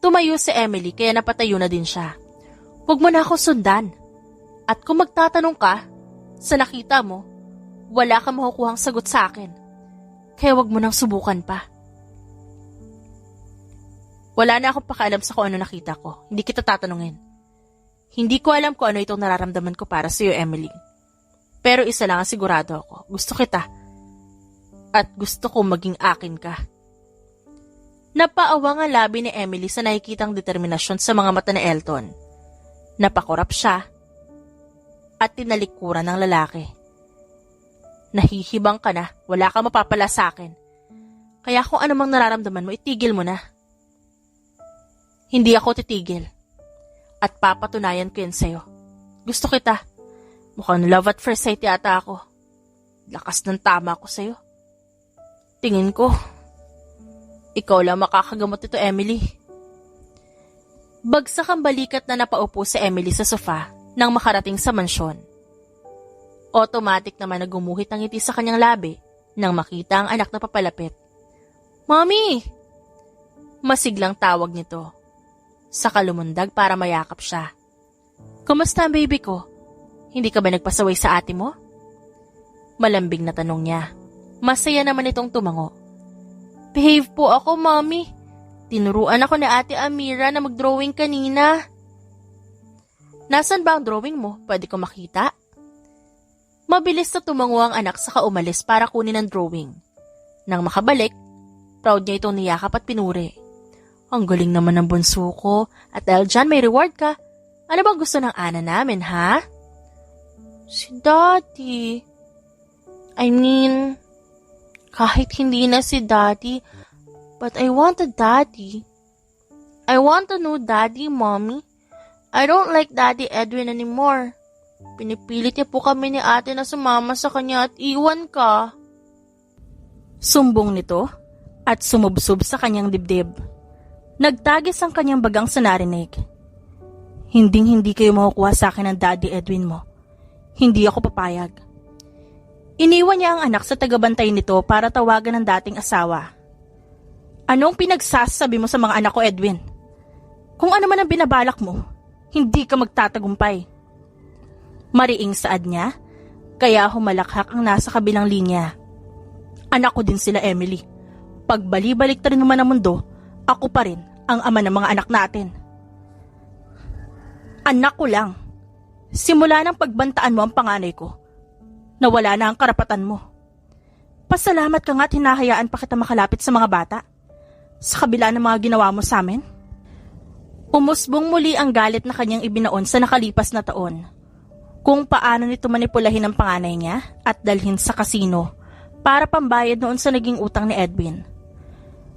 Tumayo si Emily kaya napatayo na din siya. Huwag mo na ako sundan. At kung magtatanong ka, sa nakita mo, wala kang makukuhang sagot sa akin. Kaya huwag mo nang subukan pa. Wala na akong pakialam sa kung ano nakita ko. Hindi kita tatanungin. Hindi ko alam kung ano itong nararamdaman ko para sa iyo, Emily. Pero isa lang ang sigurado ako. Gusto kita. At gusto ko maging akin ka. Napaawa ang labi ni Emily sa nakikitang determinasyon sa mga mata ni Elton. Napakurap siya at tinalikuran ng lalaki. Nahihibang ka na, wala ka mapapala sa akin. Kaya kung ano mang nararamdaman mo, itigil mo na. Hindi ako titigil. At papatunayan ko yan sa'yo. Gusto kita. Mukhang love at first sight yata ako. Lakas ng tama ko sa'yo. Tingin ko, ikaw lang makakagamot ito, Emily. Bagsak ang balikat na napaupo si Emily sa sofa nang makarating sa mansyon. Automatic naman na gumuhit ang ngiti sa kanyang labi nang makita ang anak na papalapit. Mommy! Masiglang tawag nito. Saka lumundag para mayakap siya. Kumusta ang baby ko? Hindi ka ba nagpasaway sa ate mo? Malambing na tanong niya. Masaya naman itong tumango. Behave po ako, Mommy. Tinuruan ako ni Ate Amira na mag-drawing kanina. Nasaan ba ang drawing mo? Pwede ko makita? Mabilis na tumango ang anak saka umalis para kunin ang drawing. Nang makabalik, proud niya itong niyakap at pinuri. Ang galing naman ng bunso ko. At dahil dyan may reward ka. Ano bang gusto ng ana namin, ha? Si Daddy. I mean, kahit hindi na si Daddy, but I want a daddy. I want a new daddy, Mommy. I don't like Daddy Edwin anymore. Pinipilit niya po kami ni ate na sumama sa kanya at iwan ka. Sumbong nito at sumubsob sa kanyang dibdib. Nagtagis ang kanyang bagang sa narinig. Hinding-hindi kayo makukuha sa akin ng Daddy Edwin mo. Hindi ako papayag. Iniwan niya ang anak sa tagabantay nito para tawagan ng dating asawa. Anong pinagsasabi mo sa mga anak ko, Edwin? Kung ano man ang binabalak mo, hindi ka magtatagumpay. Mariing saad niya, kaya humalakhak ang nasa kabilang linya. Anak ko din sila, Emily. Pag bali-balik ta rin naman ang mundo, ako pa rin ang ama ng mga anak natin. Anak ko lang. Simula ng pagbantaan mo ang panganay ko, nawala na ang karapatan mo. Pasalamat ka nga at hinahayaan pa kita makalapit sa mga bata. Sa kabila ng mga ginawa mo sa amin. Umusbong muli ang galit na kanyang ibinaon sa nakalipas na taon. Kung paano nito manipulahin ang panganay niya at dalhin sa kasino para pambayad noon sa naging utang ni Edwin.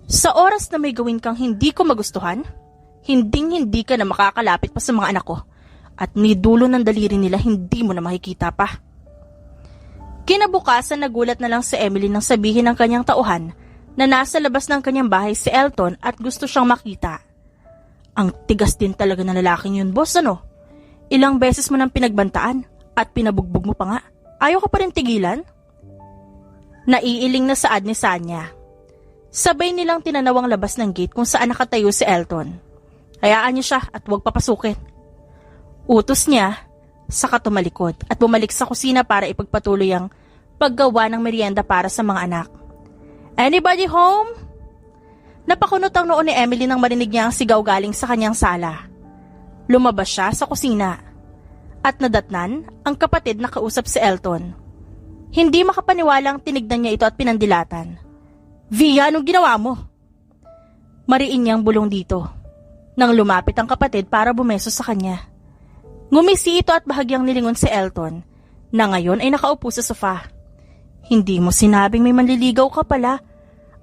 Sa oras na may gawin kang hindi ko magustuhan, hinding-hindi ka na makakalapit pa sa mga anak ko at ni dulo ng daliri nila hindi mo na makikita pa. Kinabukasan nagulat na lang si Emily nang sabihin ng kanyang tauhan na nasa labas ng kanyang bahay si Elton at gusto siyang makita. Ang tigas din talaga ng lalaking yun, boss, ano? Ilang beses mo nang pinagbantaan at pinabugbog mo pa nga. Ayaw ka pa rin tigilan? Naiiling na saad ni Sanya. Sabay nilang tinanawang labas ng gate kung saan nakatayo si Elton. Hayaan niyo siya at huwag papasukin. Utos niya, saka tumalikod at bumalik sa kusina para ipagpatuloy ang paggawa ng merienda para sa mga anak. Anybody home? Napakunot ang noo ni Emily nang marinig niya ang sigaw galing sa kanyang sala. Lumabas siya sa kusina at nadatnan ang kapatid na kausap si Elton. Hindi makapaniwalang tinignan niya ito at pinandilatan. Via, anong ginawa mo? Mariin niyang bulong dito nang lumapit ang kapatid para bumeso sa kanya. Ngumisi ito at bahagyang nilingon si Elton na ngayon ay nakaupo sa sofa. Hindi mo sinabing may manliligaw ka pala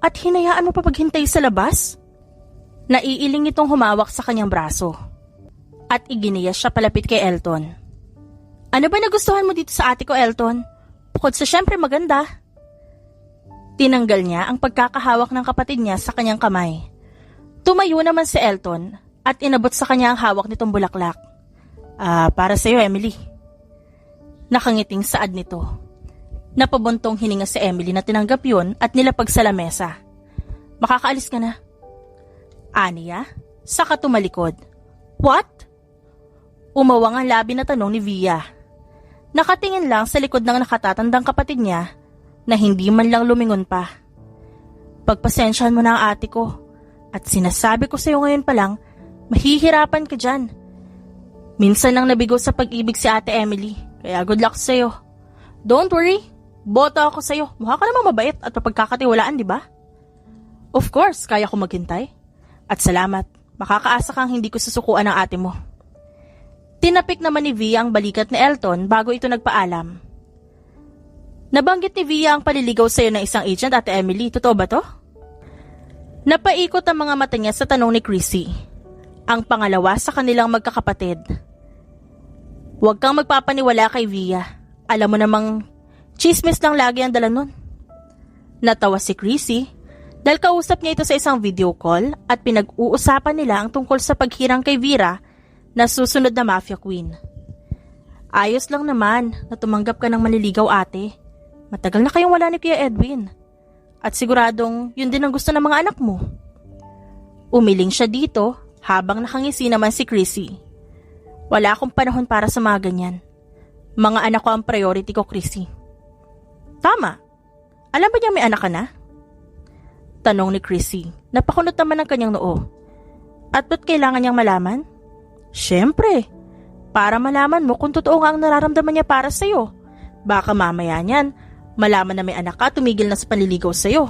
at hinayaan mo pa paghintay sa labas? Naiiling itong humawak sa kanyang braso at iginiya siya palapit kay Elton. Ano ba nagustuhan mo dito sa ate ko, Elton? Bukod sa syempre maganda. Tinanggal niya ang pagkakahawak ng kapatid niya sa kanyang kamay. Tumayo naman si Elton at inabot sa kanya ang hawak nitong bulaklak. Para sa'yo, Emily. Nakangiting saad nito. Napabuntong hininga si Emily na tinanggap yun at nilapag sa lamesa. Makakaalis ka na. Aniya, saka tumalikod. What? Umawang ang labi na tanong ni Via. Nakatingin lang sa likod ng nakatatandang kapatid niya na hindi man lang lumingon pa. Pagpasensyahan mo na ang ate ko at sinasabi ko sa'yo ngayon pa lang, mahihirapan ka dyan. Minsan lang nabigo sa pag-ibig si ate Emily, kaya good luck sa'yo. Don't worry, boto ako sa'yo. Mukha ka namang mabait at mapagkakatiwalaan, di ba? Of course, kaya ko maghintay. At salamat, makakaasa kang hindi ko susukuan ang ate mo. Tinapik naman ni Via ang balikat ni Elton bago ito nagpaalam. Nabanggit ni Via ang paliligaw sa'yo ng isang agent, ate Emily. Totoo ba to? Napaikot ang mga mata niya sa tanong ni Chrissy, ang pangalawa sa kanilang magkakapatid. Huwag kang magpapaniwala kay Via. Alam mo namang chismis lang lagi ang dala nun. Natawa si Chrissy dahil kausap niya ito sa isang video call at pinag-uusapan nila ang tungkol sa paghirang kay Vera na susunod na mafia queen. Ayos lang naman na tumanggap ka ng manliligaw, ate. Matagal na kayong wala ni Kuya Edwin. At siguradong yun din ang gusto ng mga anak mo. Umiling siya dito habang nakangisi naman si Chrissy. Wala akong panahon para sa mga ganyan. Mga anak ko ang priority ko, Chrissy. Tama. Alam ba niya may anak ka na? Tanong ni Chrissy. Napakunot naman ang kanyang noo. At ba't kailangan niyang malaman? Siyempre, para malaman mo kung totoo nga ang nararamdaman niya para sa'yo. Baka mamaya niyan, malaman na may anak ka, tumigil na sa panliligaw sa'yo.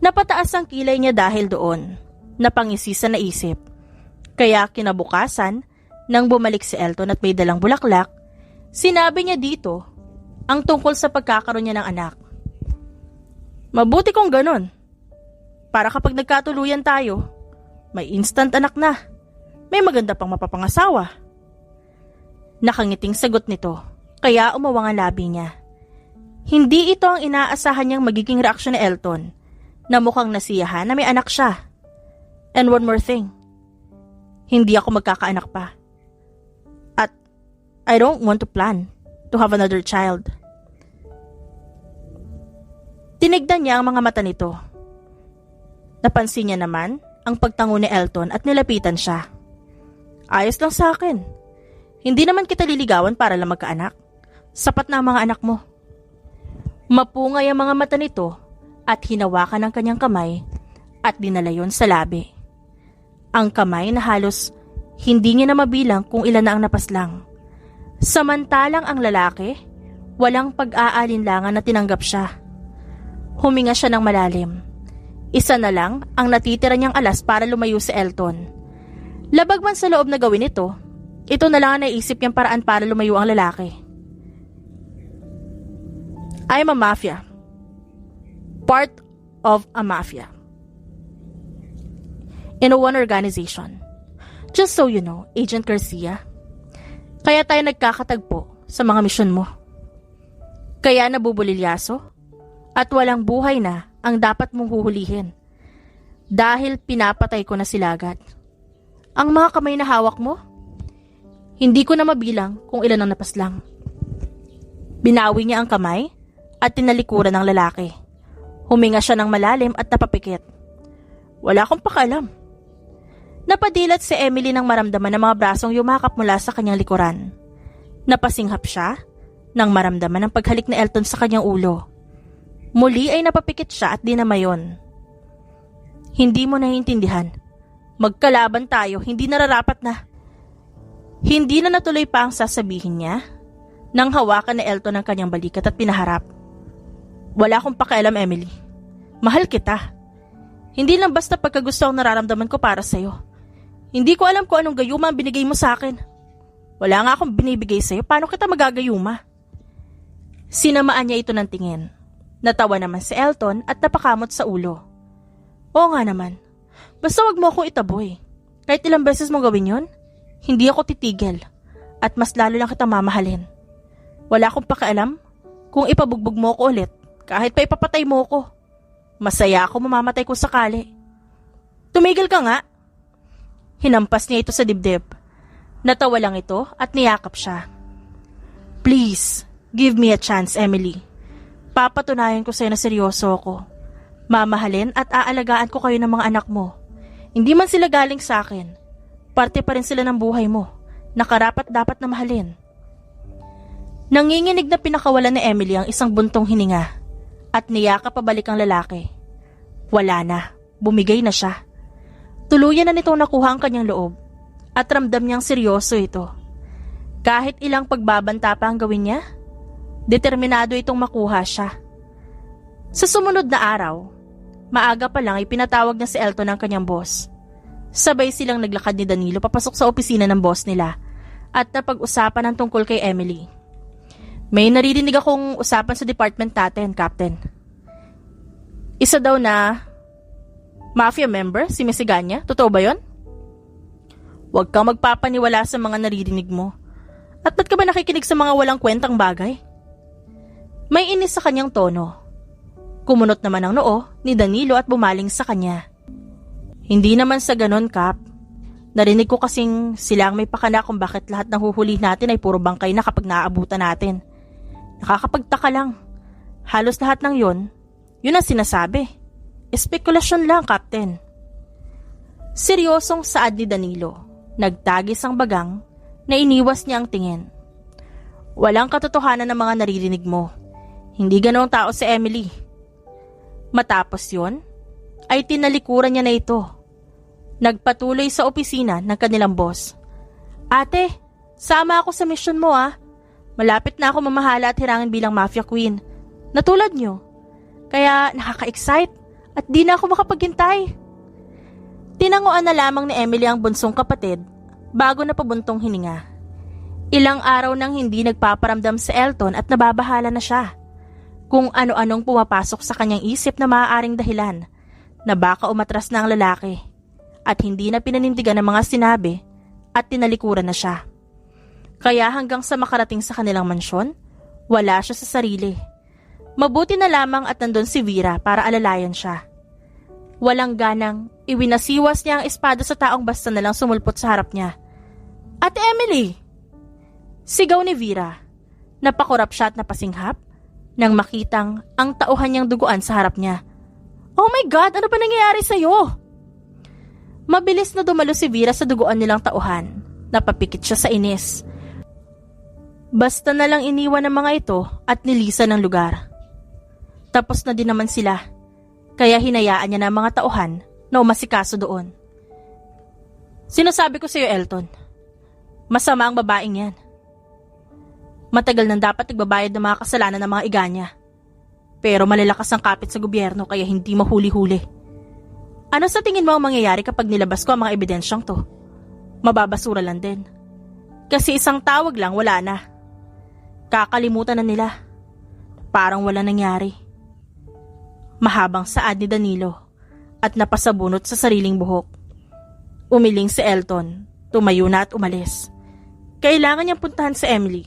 Napataas ang kilay niya dahil doon. Napangisi sa naisip. Kaya kinabukasan, nang bumalik si Elton at may dalang bulaklak, sinabi niya dito ang tungkol sa pagkakaroon niya ng anak. Mabuti kung ganon. Para kapag nagkatuluyan tayo, may instant anak na. May maganda pang mapapangasawa. Nakangiting sagot nito, kaya umawang ang labi niya. Hindi ito ang inaasahan niyang magiging reaksyon ni Elton, na mukhang nasiyahan na may anak siya. And one more thing, hindi ako magkakaanak pa. At I don't want to plan to have another child. Tinignan niya ang mga mata nito. Napansin niya naman ang pagtango ni Elton at nilapitan siya. Ayos lang sa akin. Hindi naman kita liligawan para lang magkaanak. Sapat na ang mga anak mo. Mapungay ang mga mata nito at hinawakan ang kanyang kamay at dinala yon sa labi. Ang kamay na halos hindi niya na mabilang kung ilan na ang napaslang. Samantalang ang lalaki, walang pag-aalinlangan na tinanggap siya. Huminga siya ng malalim. Isa na lang ang natitira niyang alas para lumayo si Elton. Labag man sa loob na gawin ito na lang ang naisip niyang paraan para lumayo ang lalaki. I am a mafia. Part of a mafia. In one organization. Just so you know, Agent Garcia. Kaya tayo nagkakatagpo sa mga misyon mo. Kaya nabubulilyaso at walang buhay na ang dapat mong huhulihin. Dahil pinapatay ko na sila agad. Ang mga kamay na hawak mo, hindi ko na mabilang kung ilan ang napaslang. Binawi niya ang kamay at tinalikuran ng lalaki. Huminga siya ng malalim at napapikit. Wala akong pakialam. Napadilat si Emily nang maramdaman ng mga brasong yumakap mula sa kanyang likuran. Napasinghap siya nang maramdaman ang paghalik ni Elton sa kanyang ulo. Muli ay napapikit siya at dinamayon. Hindi mo naiintindihan. Magkalaban tayo, hindi nararapat na. Hindi na natuloy pa ang sasabihin niya nang hawakan ni Elton ang kanyang balikat at pinaharap. Wala akong pakialam, Emily. Mahal kita. Hindi lang basta pagkagusto ang nararamdaman ko para sa'yo. Hindi ko alam kung anong gayuma ang binigay mo sa akin. Wala nga akong binibigay sa'yo, paano kita magagayuma? Sinamaan niya ito ng tingin. Natawa naman si Elton at napakamot sa ulo. Oo nga naman. Basta wag mo akong itaboy. Kahit ilang beses mo gawin yon, hindi ako titigil. At mas lalo lang kita mamahalin. Wala akong pakialam kung ipabugbog mo ko ulit. Kahit pa ipapatay mo ko. Masaya ako mamamatay kung sakali. Tumigil ka nga. Hinampas niya ito sa dibdib. Natawa lang ito at niyakap siya. Please, give me a chance, Emily. Papatunayan ko sa'yo na seryoso ako. Mamahalin at aalagaan ko kayo ng mga anak mo. Hindi man sila galing sa akin. Parte pa rin sila ng buhay mo. Nakarapat dapat na mahalin. Nanginginig na pinakawalan ni Emily ang isang buntong hininga at niyakap pabalik ang lalaki. Wala na. Bumigay na siya. Tuluyan na nitong nakuha ang kanyang loob at ramdam niyang seryoso ito. Kahit ilang pagbabanta pa ang gawin niya, determinado itong makuha siya. Sa sumunod na araw, maaga pa lang ay pinatawag na si Elton ng kanyang boss. Sabay silang naglakad ni Danilo papasok sa opisina ng boss nila at napag-usapan ng tungkol kay Emily. May naririnig akong usapan sa department natin, Captain. Isa daw na mafia member, si Misiganya. Totoo ba yon? Huwag kang magpapaniwala sa mga naririnig mo. At ba't ka ba nakikinig sa mga walang kwentang bagay? May inis sa kanyang tono. Kumunot naman ang noo ni Danilo at bumaling sa kanya. Hindi naman sa ganon, Cap. Narinig ko kasing sila ang may pakana kung bakit lahat ng huhuli natin ay puro bangkay na kapag naaabutan natin. Nakakapagtaka lang. Halos lahat ng yun ang sinasabi. Espekulasyon lang, Captain. Seryosong saad ni Danilo. Nagtagis ang bagang na iniwas niya ang tingin. Walang katotohanan ng mga naririnig mo. Hindi ganong tao si Emily. Matapos yon, ay tinalikuran niya na ito. Nagpatuloy sa opisina ng kanilang boss. Ate, sama ako sa mission mo ah. Malapit na ako mamahala at hirangin bilang mafia queen. Natulad niyo. Kaya nakaka-excite at di na ako makapaghintay. Tinanguan na lamang ni Emily ang bunsong kapatid bago na pabuntong hininga. Ilang araw nang hindi nagpaparamdam si Elton at nababahala na siya. Kung ano-anong pumapasok sa kanyang isip na maaaring dahilan na baka umatras na ang lalaki at hindi na pinanindigan ng mga sinabi at tinalikuran na siya. Kaya hanggang sa makarating sa kanilang mansyon, wala siya sa sarili. Mabuti na lamang at nandun si Vera para alalayan siya. Walang ganang, iwinasiwas niya ang espada sa taong basta nalang sumulpot sa harap niya. Ate Emily! Sigaw ni Vera. Napakurap siya at napasinghap nang makitang ang tauhan niyang duguan sa harap niya. Oh my God! Ano ba nangyayari sa'yo? Mabilis na dumalo si Vera sa duguan nilang tauhan. Napapikit siya sa inis. Basta na lang iniwan ng mga ito at nilisan ng lugar. Tapos na din naman sila. Kaya hinayaan niya na mga tauhan na umasikaso doon. Sinasabi ko sa iyo, Elton, masama ang babaeng yan. Matagal nang dapat nagbabayad ng mga kasalanan ng mga iga niya. Pero malalakas ang kapit sa gobyerno kaya hindi mahuli-huli. Ano sa tingin mo ang mangyayari kapag nilabas ko ang mga ebidensyang to? Mababasura lang din. Kasi isang tawag lang wala na. Kakalimutan na nila. Parang wala nangyari. Mahabang saad ni Danilo at napasabunot sa sariling buhok. Umiling si Elton, tumayo na at umalis. Kailangan niyang puntahan si Emily.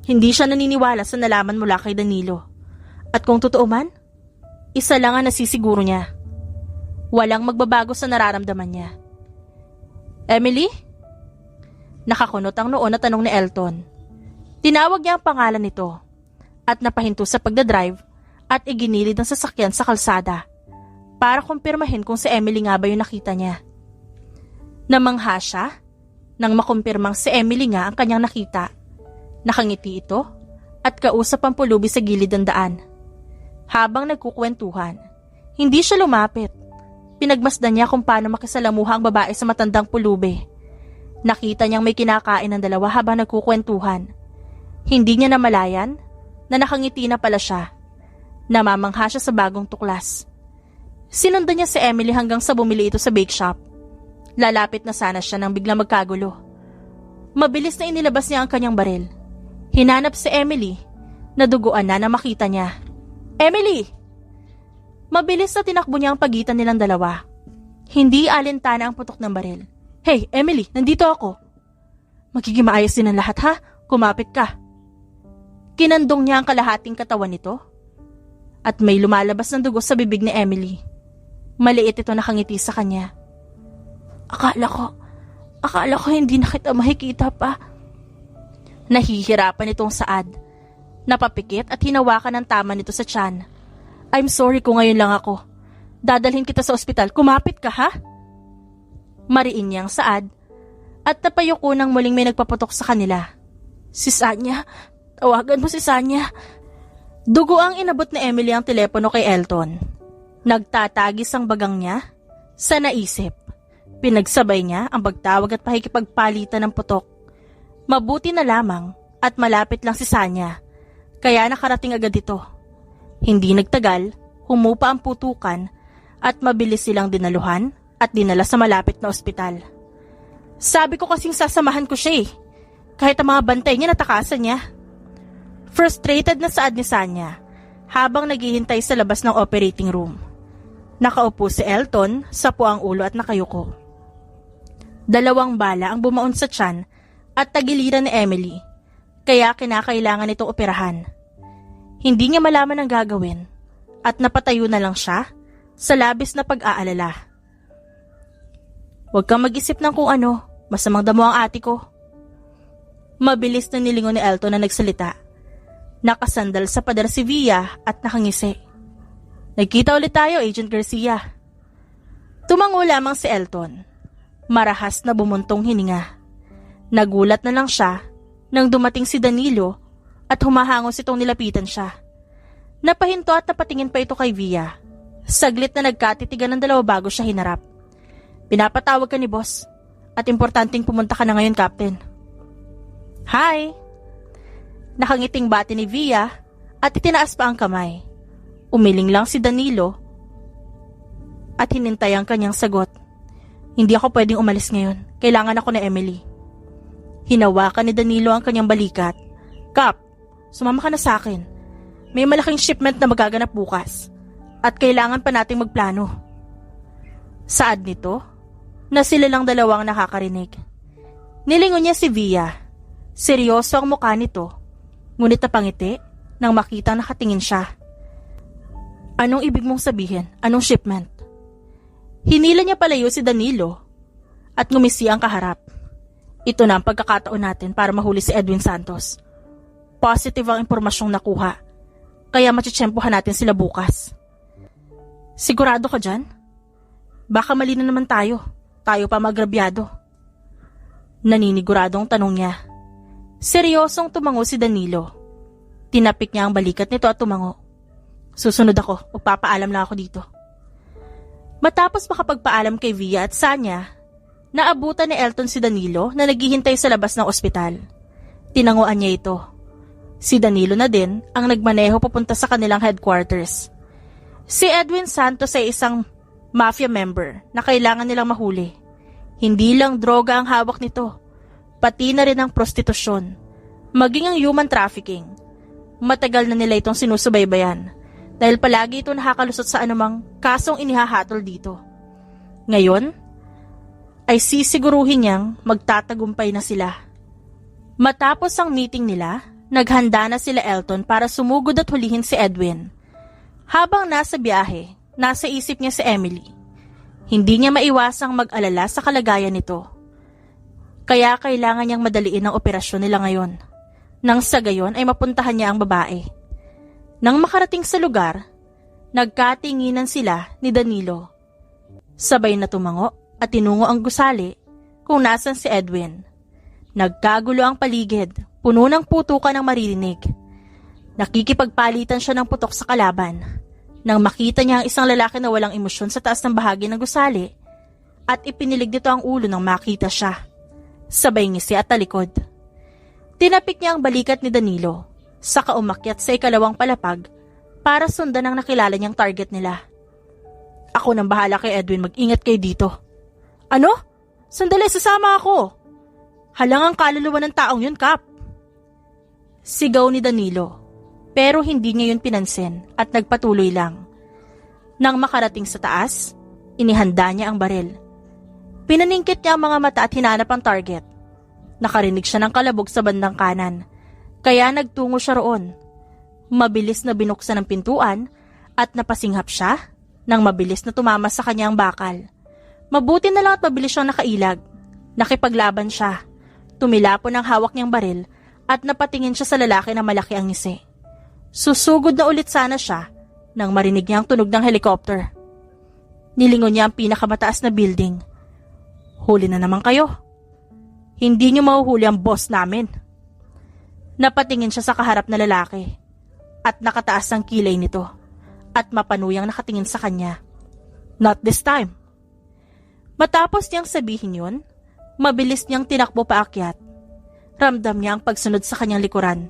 Hindi siya naniniwala sa nalaman mula kay Danilo. At kung totoo man, isa lang ang nasisiguro niya. Walang magbabago sa nararamdaman niya. Emily? Nakakunot ang noo na tanong ni Elton. Tinawag niya ang pangalan nito at napahinto sa pagdadrive at iginilid ang sasakyan sa kalsada para kumpirmahin kung si Emily nga ba yung nakita niya. Namangha siya nang makumpirmang si Emily nga ang kanyang nakita. Nakangiti ito at kausap ang pulubi sa gilid ng daan. Habang nagkukwentuhan, hindi siya lumapit. Pinagmasdan niya kung paano makisalamuha ang babae sa matandang pulubi. Nakita niyang may kinakain ng dalawa habang nagkukwentuhan. Hindi niya namalayan na nakangiti na pala siya. Namamangha siya sa bagong tuklas. Sinundan niya si Emily hanggang sa bumili ito sa bake shop. Lalapit na sana siya nang biglang magkagulo. Mabilis na inilabas niya ang kanyang baril. Hinanap si Emily, naduguan na makita niya. Emily! Mabilis na tinakbo niya ang pagitan nilang dalawa. Hindi alintana ang putok ng baril. Hey, Emily, nandito ako. Magiging maayos din ang lahat ha? Kumapit ka. Kinandong niya ang kalahating katawan nito. At may lumalabas ng dugo sa bibig ni Emily. Maliit ito nakangiti sa kanya. Akala ko hindi na kita makikita pa. Nahihirapan itong Saad. Napapikit at hinawakan ng tama nito sa tiyan. I'm sorry kung ngayon lang ako. Dadalhin kita sa ospital. Kumapit ka ha? Mariin niyang Saad at napayuko nang muling may nagpaputok sa kanila. Si Sanya, tawagan mo si Sanya. Dugo ang inabot ni Emily ang telepono kay Elton. Nagtatagis ang bagang niya sa naisip. Pinagsabay niya ang pagtawag at pakikipagpalitan ng putok. Mabuti na lamang at malapit lang si Sanya, kaya nakarating agad ito. Hindi nagtagal, humupa ang putukan at mabilis silang dinaluhan at dinala sa malapit na ospital. Sabi ko kasing sasamahan ko siya eh. Kahit ang mga bantay niya natakasan niya. Frustrated na Saad ni Sanya habang naghihintay sa labas ng operating room. Nakaupo si Elton sa puang ulo at nakayuko. 2 bala ang bumaon sa tiyan at tagiliran ni Emily, kaya kinakailangan itong operahan. Hindi niya malaman ang gagawin at napatayo na lang siya sa labis na pag-aalala. Huwag kang mag-isip ng kung ano, masamang damo ang ate ko. Mabilis na nilingon ni Elton na nagsalita. Nakasandal sa pader si Via at nakangisi. Nagkita ulit tayo, Agent Garcia. Tumango lamang si Elton. Marahas na bumuntong hininga. Nagulat na lang siya nang dumating si Danilo at humahangos itong nilapitan siya. Napahinto at napatingin pa ito kay Via. Saglit na nagkatitigan ng dalawa bago siya hinarap. Pinapatawag ka ni boss at importanteng pumunta ka na ngayon, Captain. Hi! Nakangiting bati ni Via at itinaas pa ang kamay. Umiling lang si Danilo at hinintay ang kanyang sagot. Hindi ako pwedeng umalis ngayon. Kailangan ako na Emily. Hinawakan ni Danilo ang kanyang balikat. Kap, sumama ka na sa akin. May malaking shipment na magaganap bukas at kailangan pa nating magplano. Saad nito na sila lang dalawang nakakarinig. Nilingon niya si Via. Seryoso ang mukha nito, ngunit napangiti nang makita nakatingin siya. Anong ibig mong sabihin? Anong shipment? Hinila niya palayo si Danilo at ngumisi ang kaharap. Ito na ang pagkakataon natin para mahuli si Edwin Santos. Positive ang impormasyong nakuha, kaya matsitsyempohan natin sila bukas. Sigurado ka dyan? Baka mali na naman tayo. Tayo pa magrabyado. Naniniguradong tanong niya. Seryosong tumango si Danilo. Tinapik niya ang balikat nito at tumango. Susunod ako, magpapaalam lang ako dito. Matapos makapagpaalam kay Via at Sanya, naabutan ni Elton si Danilo na naghihintay sa labas ng ospital. Tinanguan niya ito. Si Danilo na din ang nagmaneho papunta sa kanilang headquarters. Si Edwin Santos ay isang mafia member na kailangan nilang mahuli. Hindi lang droga ang hawak nito, pati na rin ang prostitusyon, maging ang human trafficking. Matagal na nila itong sinusubaybayan dahil palagi ito nakakalusot sa anumang kasong inihahatol dito. Ngayon, ay sisiguruhin niyang magtatagumpay na sila. Matapos ang meeting nila, naghanda na sila Elton para sumugod at hulihin si Edwin. Habang nasa biyahe, nasa isip niya si Emily. Hindi niya maiwasang mag-alala sa kalagayan nito. Kaya kailangan niyang madaliin ang operasyon nila ngayon. Nang sa gayon ay mapuntahan niya ang babae. Nang makarating sa lugar, nagkatinginan sila ni Danilo. Sabay na tumango at tinungo ang gusali kung nasan si Edwin. Nagkagulo ang paligid, puno ng putukan ang maririnig. Nakikipagpalitan siya ng putok sa kalaban. Nang makita niya ang isang lalaki na walang emosyon sa taas ng bahagi ng gusali at ipinilig dito ang ulo nang makita siya. Sabay ngisi at talikod. Tinapik niya ang balikat ni Danilo, saka umakyat sa ikalawang palapag para sundan ang nakilala niyang target nila. Ako nang bahala kay Edwin, mag-ingat kayo dito. Ano? Sandali, sasama ako! Halangang kaluluwa ng taong yun, Kap. Sigaw ni Danilo, pero hindi niya yun pinansin at nagpatuloy lang. Nang makarating sa taas, inihanda niya ang baril. Pinaningkit niya ang mga mata at hinanap ang target. Nakarinig siya ng kalabog sa bandang kanan, kaya nagtungo siya roon. Mabilis na binuksan ang pintuan at napasinghap siya nang mabilis na tumama sa kanya ang bakal. Mabuti na lang at mabilis siyang nakailag. Nakipaglaban siya. Tumilapon ang hawak niyang baril at napatingin siya sa lalaki na malaki ang ngisi. Susugod na ulit sana siya nang marinig niya ang tunog ng helicopter. Nilingon niya ang pinakamataas na building. Huli na naman kayo. Hindi niyo mahuhuli ang boss namin. Napatingin siya sa kaharap na lalaki at nakataas ang kilay nito at mapanuyang nakatingin sa kanya. Not this time. Matapos niyang sabihin yun, mabilis niyang tinakbo paakyat. Ramdam niya ang pagsunod sa kanyang likuran.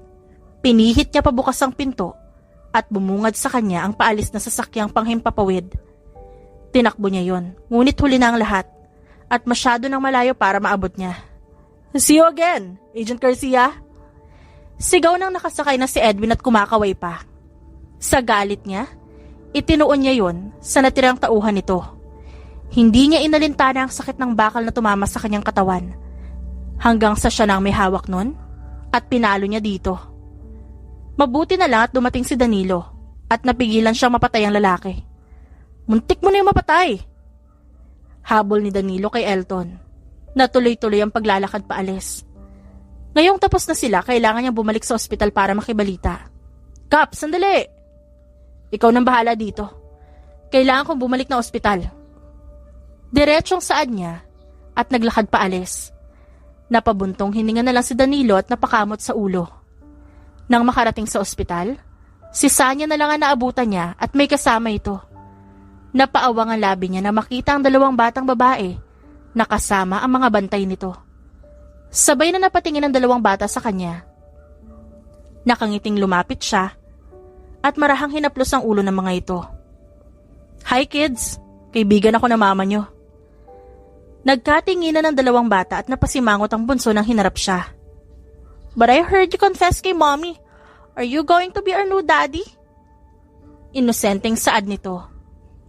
Pinihit niya pabukas ang pinto at bumungad sa kanya ang paalis na sasakyang panghimpapawid. Tinakbo niya yon, ngunit huli na ang lahat at masyado nang malayo para maabot niya. See you again, Agent Garcia. Sigaw ng nakasakay na si Edwin at kumakaway pa. Sa galit niya, itinuon niya yon sa natirang tauhan nito. Hindi niya inalintana ang sakit ng bakal na tumama sa kanyang katawan. Hanggang sa siya nang may hawak nun at pinalo niya dito. Mabuti na lang at dumating si Danilo at napigilan siyang mapatay ang lalaki. Muntik mo na yung mapatay! Habol ni Danilo kay Elton. Natuloy-tuloy ang paglalakad paalis. Ngayong tapos na sila, kailangan niyang bumalik sa ospital para makibalita. Kap, sandali! Ikaw nang bahala dito. Kailangan kong bumalik na ospital. Diretsong saad niya at naglakad paalis. Napabuntong hininga na lang si Danilo at napakamot sa ulo. Nang makarating sa ospital, si Sanya na lang ang naabutan niya at may kasama ito. Napaawang ang labi niya na makita ang dalawang batang babae na kasama ang mga bantay nito. Sabay na napatingin ang dalawang bata sa kanya. Nakangiting lumapit siya at marahang hinaplos ang ulo ng mga ito. Hi kids, kaibigan ako ng mama niyo. Nagkatinginan ng dalawang bata at napasimangot ang bunso nang hinarap siya. But I heard you confess kay mommy. Are you going to be our new daddy? Inosenteng saad nito.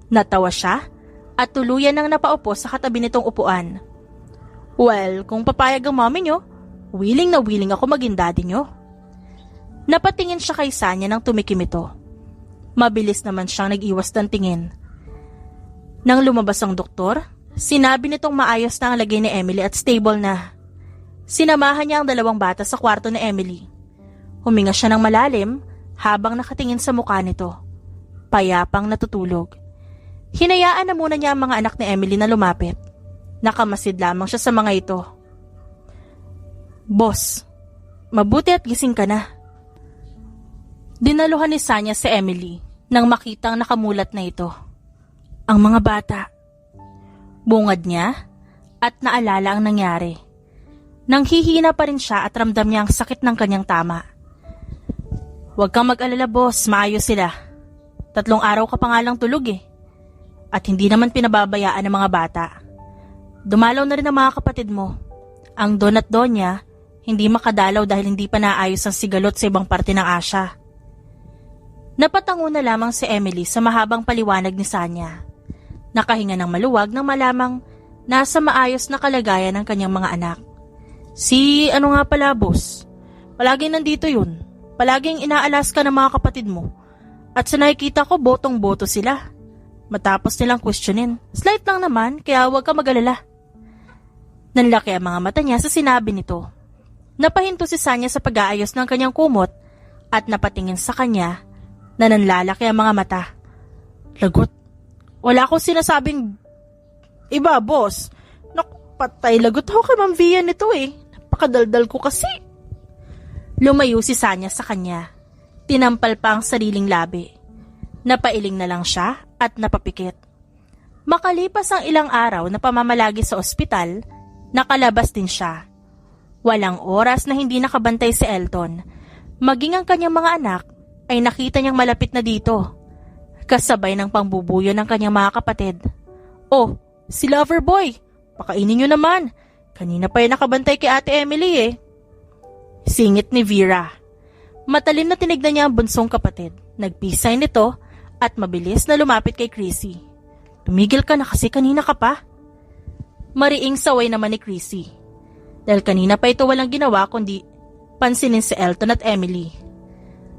Natawa siya at tuluyan nang napaupo sa katabi nitong upuan. Well, kung papayag ang mommy nyo, willing na willing ako maging daddy nyo. Napatingin siya kay Sanya nang tumikim ito. Mabilis naman siyang nag-iwas ng tingin. Nang lumabas ang doktor, sinabi nitong maayos na ang lagay ni Emily at stable na. Sinamahan niya ang dalawang bata sa kwarto ni Emily. Huminga siya ng malalim habang nakatingin sa mukha nito. Payapang natutulog. Hinayaan na muna niya ang mga anak ni Emily na lumapit. Nakamasid lamang siya sa mga ito. Boss, mabuti at gising ka na. Dinaluhan ni Sanya si Emily nang makitang nakamulat na ito. Ang mga bata. Bungad niya at naalala ang nangyari. Nang hihina pa rin siya at ramdam niya ang sakit ng kanyang tama. Huwag kang mag-alala boss, maayos sila. 3 araw ka pa nga lang tulog eh. At hindi naman pinababayaan ng mga bata. Dumalaw na rin ang mga kapatid mo. Ang Don at Donya, hindi makadalaw dahil hindi pa naayos ang sigalot sa ibang parte ng Asia. Napatango na lamang si Emily sa mahabang paliwanag ni Sanya. Nakahinga ng maluwag nang malamang nasa maayos na kalagayan ng kanyang mga anak. Si ano nga pala boss? Palaging nandito yun. Palaging inaalas ka ng mga kapatid mo. At sa nakikita ko, botong-boto sila. Matapos nilang questionin. Slight lang naman, kaya huwag ka mag-alala. Nanlaki ang mga mata niya sa sinabi nito. Napahinto si Sanya sa pag-aayos ng kanyang kumot at napatingin sa kanya na nanlalaki ang mga mata. Lagot. Wala akong sinasabing iba, boss. Patay, lagot ako kay Ma'am Via nito eh. Napakadaldal ko kasi. Lumayo si Sanya sa kanya. Tinampal pa ang sariling labi. Napailing na lang siya at napapikit. Makalipas ang ilang araw na pamamalagi sa ospital, nakalabas din siya. Walang oras na hindi nakabantay si Elton. Maging ang kanyang mga anak ay nakita niyang malapit na dito. Kasabay ng pangbubuyo ng kanyang mga kapatid. Oh, si Loverboy! Pakainin niyo naman. Kanina pa yung nakabantay kay Ate Emily eh. Singit ni Vera. Matalim na tinignan niya ang bunsong kapatid. Nag-peace sign nito at mabilis na lumapit kay Chrissy. Tumigil ka na kasi kanina ka pa. Mariing saway naman ni Chrissy. Dahil kanina pa ito walang ginawa kundi pansinin si Elton at Emily.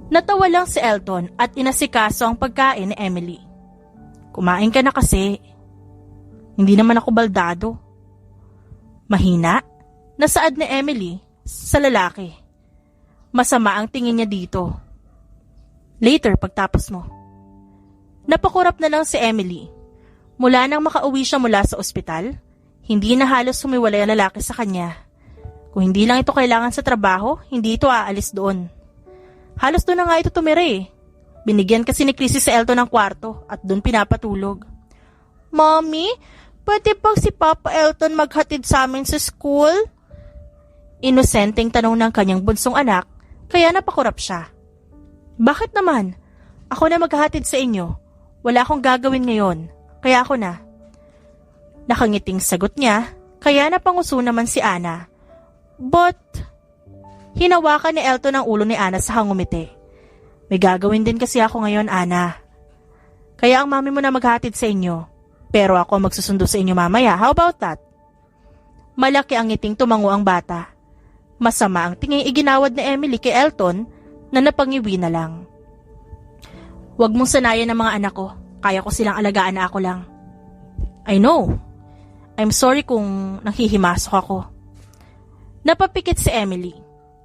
Natawa lang si Elton at inasikaso ang pagkain ni Emily. Kumain ka na kasi. Hindi naman ako baldado. Mahina, nasaad ni Emily sa lalaki. Masama ang tingin niya dito. Later, pagtapos mo. Napakurap na lang si Emily. Mula nang makauwi siya mula sa ospital, hindi na halos sumiwalay ang lalaki sa kanya. Kung hindi lang ito kailangan sa trabaho, hindi ito aalis doon. Halos doon na nga ito tumira eh. Binigyan kasi ni Chrissy sa Elton ng kwarto at doon pinapatulog. Mommy, pwede pag si Papa Elton maghatid sa amin sa school? Inosenteng tanong ng kanyang bunsong anak, kaya napakurap siya. Bakit naman? Ako na maghahatid sa inyo. Wala akong gagawin ngayon, kaya ako na. Nakangiting sagot niya, kaya napanguso naman si Ana. But, hinawakan ni Elton ang ulo ni Ana sa hangumiti. May gagawin din kasi ako ngayon, Ana. Kaya ang mami mo na maghatid sa inyo. Pero ako magsusundo sa inyo mamaya. How about that? Malaki ang ngiting tumango ang bata. Masama ang tingin iginawad ni Emily kay Elton na napangiwi na lang. Huwag mong sanayan ng mga anak ko. Kaya ko silang alagaan na ako lang. I know. I'm sorry kung nanghihimasok ako. Napapikit si Emily.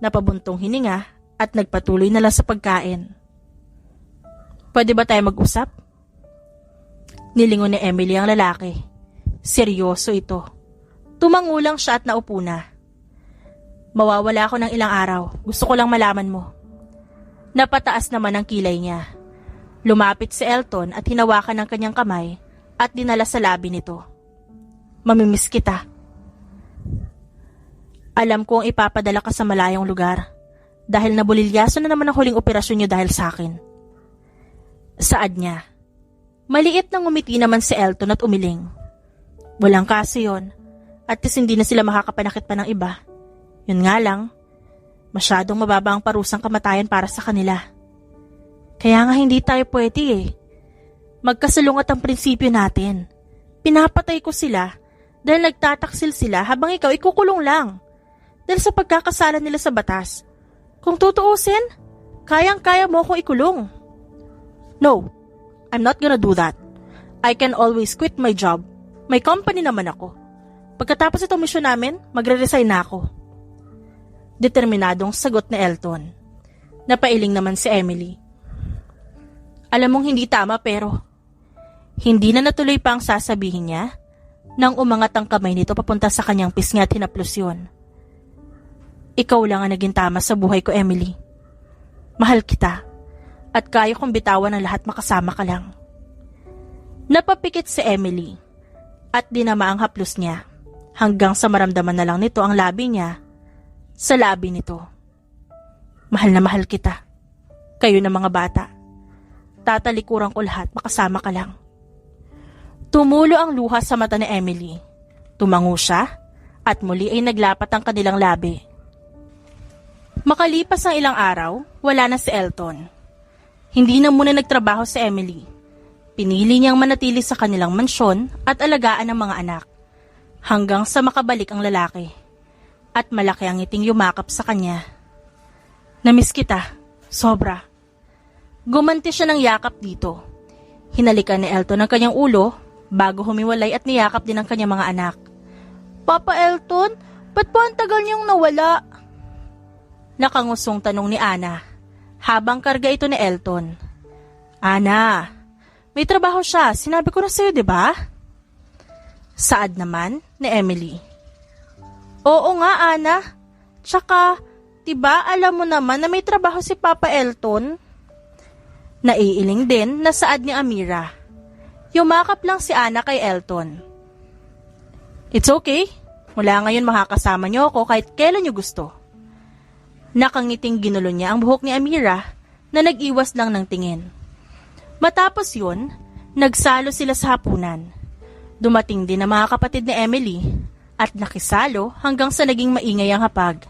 Napabuntong hininga at nagpatuloy na lang sa pagkain. Pwede ba tayo mag-usap? Nilingon ni Emily ang lalaki. Seryoso ito. Tumangulang siya at naupo na. Mawawala ako ng ilang araw. Gusto ko lang malaman mo. Napataas naman ang kilay niya. Lumapit si Elton at hinawakan ng kanyang kamay at dinala sa labi nito. Mamimiss kita. Alam kong ipapadala ka sa malayong lugar dahil nabulilyaso na naman ang huling operasyon niyo dahil sa akin. Saad niya. Maliit nang umiti naman si Elton at umiling. Walang kaso yon. At hindi na sila makakapanakit pa ng iba. Yun nga lang, masyadong mababa ang parusang kamatayan para sa kanila. Kaya nga hindi tayo pwede eh. Magkasalungat ang prinsipyo natin. Pinapatay ko sila dahil nagtataksil sila habang ikaw ikukulong lang. Dahil sa pagkakasala nila sa batas. Kung tutuusin, kayang-kaya mo akong ikulong. No, I'm not gonna do that. I can always quit my job. May company naman ako. Pagkatapos itong misyon namin, magre-resign na ako. Determinadong sagot ni Elton. Napailing naman si Emily. Alam mong hindi tama pero hindi na natuloy pa ang sasabihin niya nang umangat ang kamay nito papunta sa kanyang pisngi at hinaplos yun. Ikaw lang ang naging tama sa buhay ko, Emily. Mahal kita at kaya kong bitawan ang lahat makasama ka lang. Napapikit si Emily at dinama ang haplos niya hanggang sa maramdaman na lang nito ang labi niya sa labi nito. Mahal na mahal kita. Kayo na mga bata. Tatalikuran ko lahat, makasama ka lang. Tumulo ang luha sa mata ni Emily. Tumango siya at muli ay naglapat ang kanilang labi. Makalipas ang ilang araw, wala na si Elton. Hindi na muna nagtrabaho si Emily. Pinili niyang manatili sa kanilang mansyon at alagaan ang mga anak. Hanggang sa makabalik ang lalaki. At malaki ang ngiting yumakap sa kanya. Namiss kita. Sobra. Gumanti siya ng yakap dito. Hinalikan ni Elton ang kanyang ulo bago humiwalay at niyakap din ang kanyang mga anak. Papa Elton, ba't po ang tagal niyong nawala? Nakangusong tanong ni Ana habang karga ito ni Elton. Ana, may trabaho siya. Sinabi ko na sa'yo, di ba? Saad naman ni Emily. Oo nga, Ana. Tsaka, diba alam mo naman na may trabaho si Papa Elton? Naiiling din na saad ni Amira. Yumakap lang si Ana kay Elton. It's okay. Mula ngayon makakasama niyo ako kahit kailan niyo gusto. Nakangiting ginulo niya ang buhok ni Amira na nag-iwas lang ng tingin. Matapos yun, nagsalo sila sa hapunan. Dumating din ang mga kapatid ni Emily at nakisalo hanggang sa naging maingay ang hapag.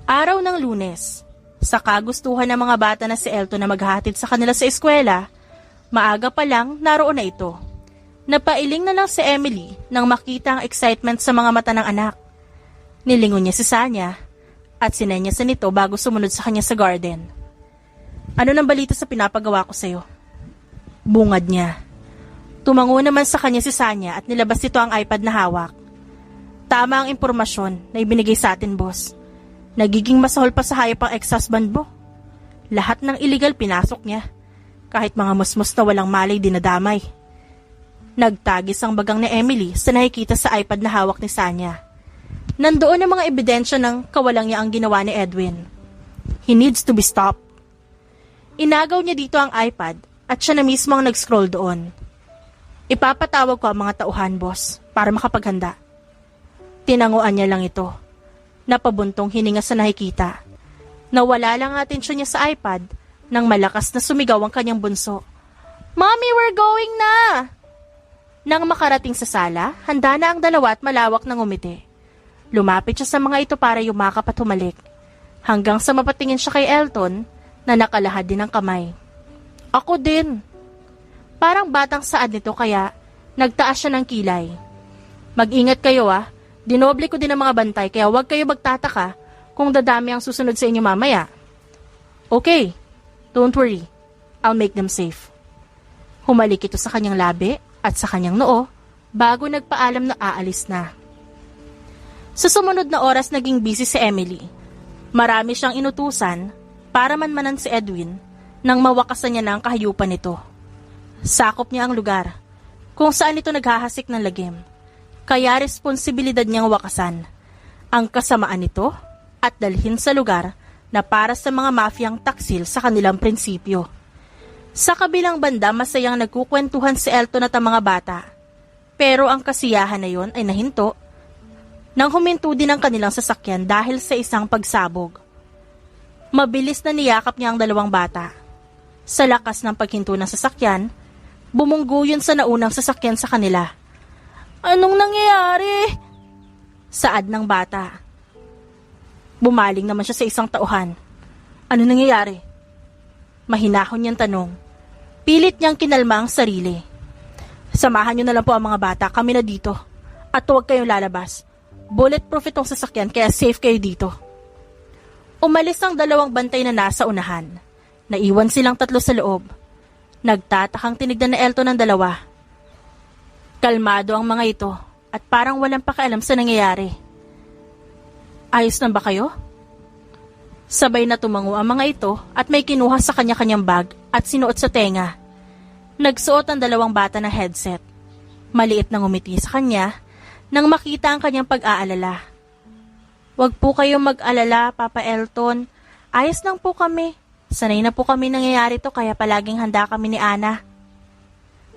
Araw ng Lunes, sa kagustuhan ng mga bata na si Elton na maghahatid sa kanila sa eskwela, maaga pa lang naroon na ito. Napailing na lang si Emily nang makita ang excitement sa mga mata ng anak. Nilingon niya si Sanya at sinenyasan nito bago sumunod sa kanya sa garden. Ano nang balita sa pinapagawa ko sa'yo? Bungad niya. Tumango naman sa kanya si Sanya at nilabas nito ang iPad na hawak. Tama ang impormasyon na ibinigay sa atin, boss. Nagiging masahol pa sa hayop ang ex-husband mo. Lahat ng illegal pinasok niya. Kahit mga musmus na walang malay dinadamay. Nagtagis ang bagang ni Emily sa nakikita sa iPad na hawak ni Sanya. Nandoon ang mga ebidensya ng kawalang niya ang ginawa ni Edwin. He needs to be stopped. Inagaw niya dito ang iPad at siya na mismo ang nag-scroll doon. Ipapatawag ko ang mga tauhan, boss, para makapaghanda. Tinanguan niya lang ito. Napabuntong hininga sa nakikita. Nawala lang ang atensyon niya sa iPad nang malakas na sumigaw ang kanyang bunso. Mommy, we're going na! Nang makarating sa sala, handa na ang dalawa at malawak ng ngumiti. Lumapit siya sa mga ito para yumakap at humalik. Hanggang sa mapatingin siya kay Elton na nakalahad din ang kamay. Ako din. Parang batang saad nito kaya nagtaas siya ng kilay. Mag-ingat kayo ah. Dinoble ko din ang mga bantay kaya huwag kayo magtataka kung dadami ang susunod sa inyo mamaya. Okay, don't worry. I'll make them safe. Humalik ito sa kanyang labi at sa kanyang noo bago nagpaalam na aalis na. Sa sumunod na oras naging busy si Emily. Marami siyang inutusan para manmanan si Edwin nang mawakasan niya na ang kahayupan nito. Sakop niya ang lugar kung saan ito naghahasik ng lagim. Kaya responsibilidad niyang wakasan ang kasamaan nito at dalhin sa lugar na para sa mga mafiyang taksil sa kanilang prinsipyo. Sa kabilang banda, masayang nagkukwentuhan si Elton at ang mga bata. Pero ang kasiyahan na yon ay nahinto nang huminto din ang kanilang sasakyan dahil sa isang pagsabog. Mabilis na niyakap niya ang dalawang bata. Sa lakas ng paghinto ng sasakyan, bumunggo yun sa naunang sasakyan sa kanila. Anong nangyayari? Saad ng bata. Bumaling naman siya sa isang tauhan. Ano nangyayari? Mahinahon niyang tanong. Pilit niyang kinalma ang sarili. Samahan niyo na lang po ang mga bata, kami na dito. At huwag kayong lalabas. Bulletproof itong sasakyan kaya safe kayo dito. Umalis ang dalawang bantay na nasa unahan. Naiwan silang tatlo sa loob. Nagtatakang tinignan na Elton ng dalawa. Kalmado ang mga ito at parang walang pakialam sa nangyayari. Ayos na ba kayo? Sabay na tumango ang mga ito at may kinuha sa kanya-kanyang bag at sinuot sa tenga. Nagsuot ang dalawang bata ng headset. Maliit na ngumiti sa kanya nang makita ang kanyang pag-aalala. Huwag po kayong mag-alala, Papa Elton. Ayos lang po kami. Sanay na po kami nangyayari to kaya palaging handa kami ni Ana.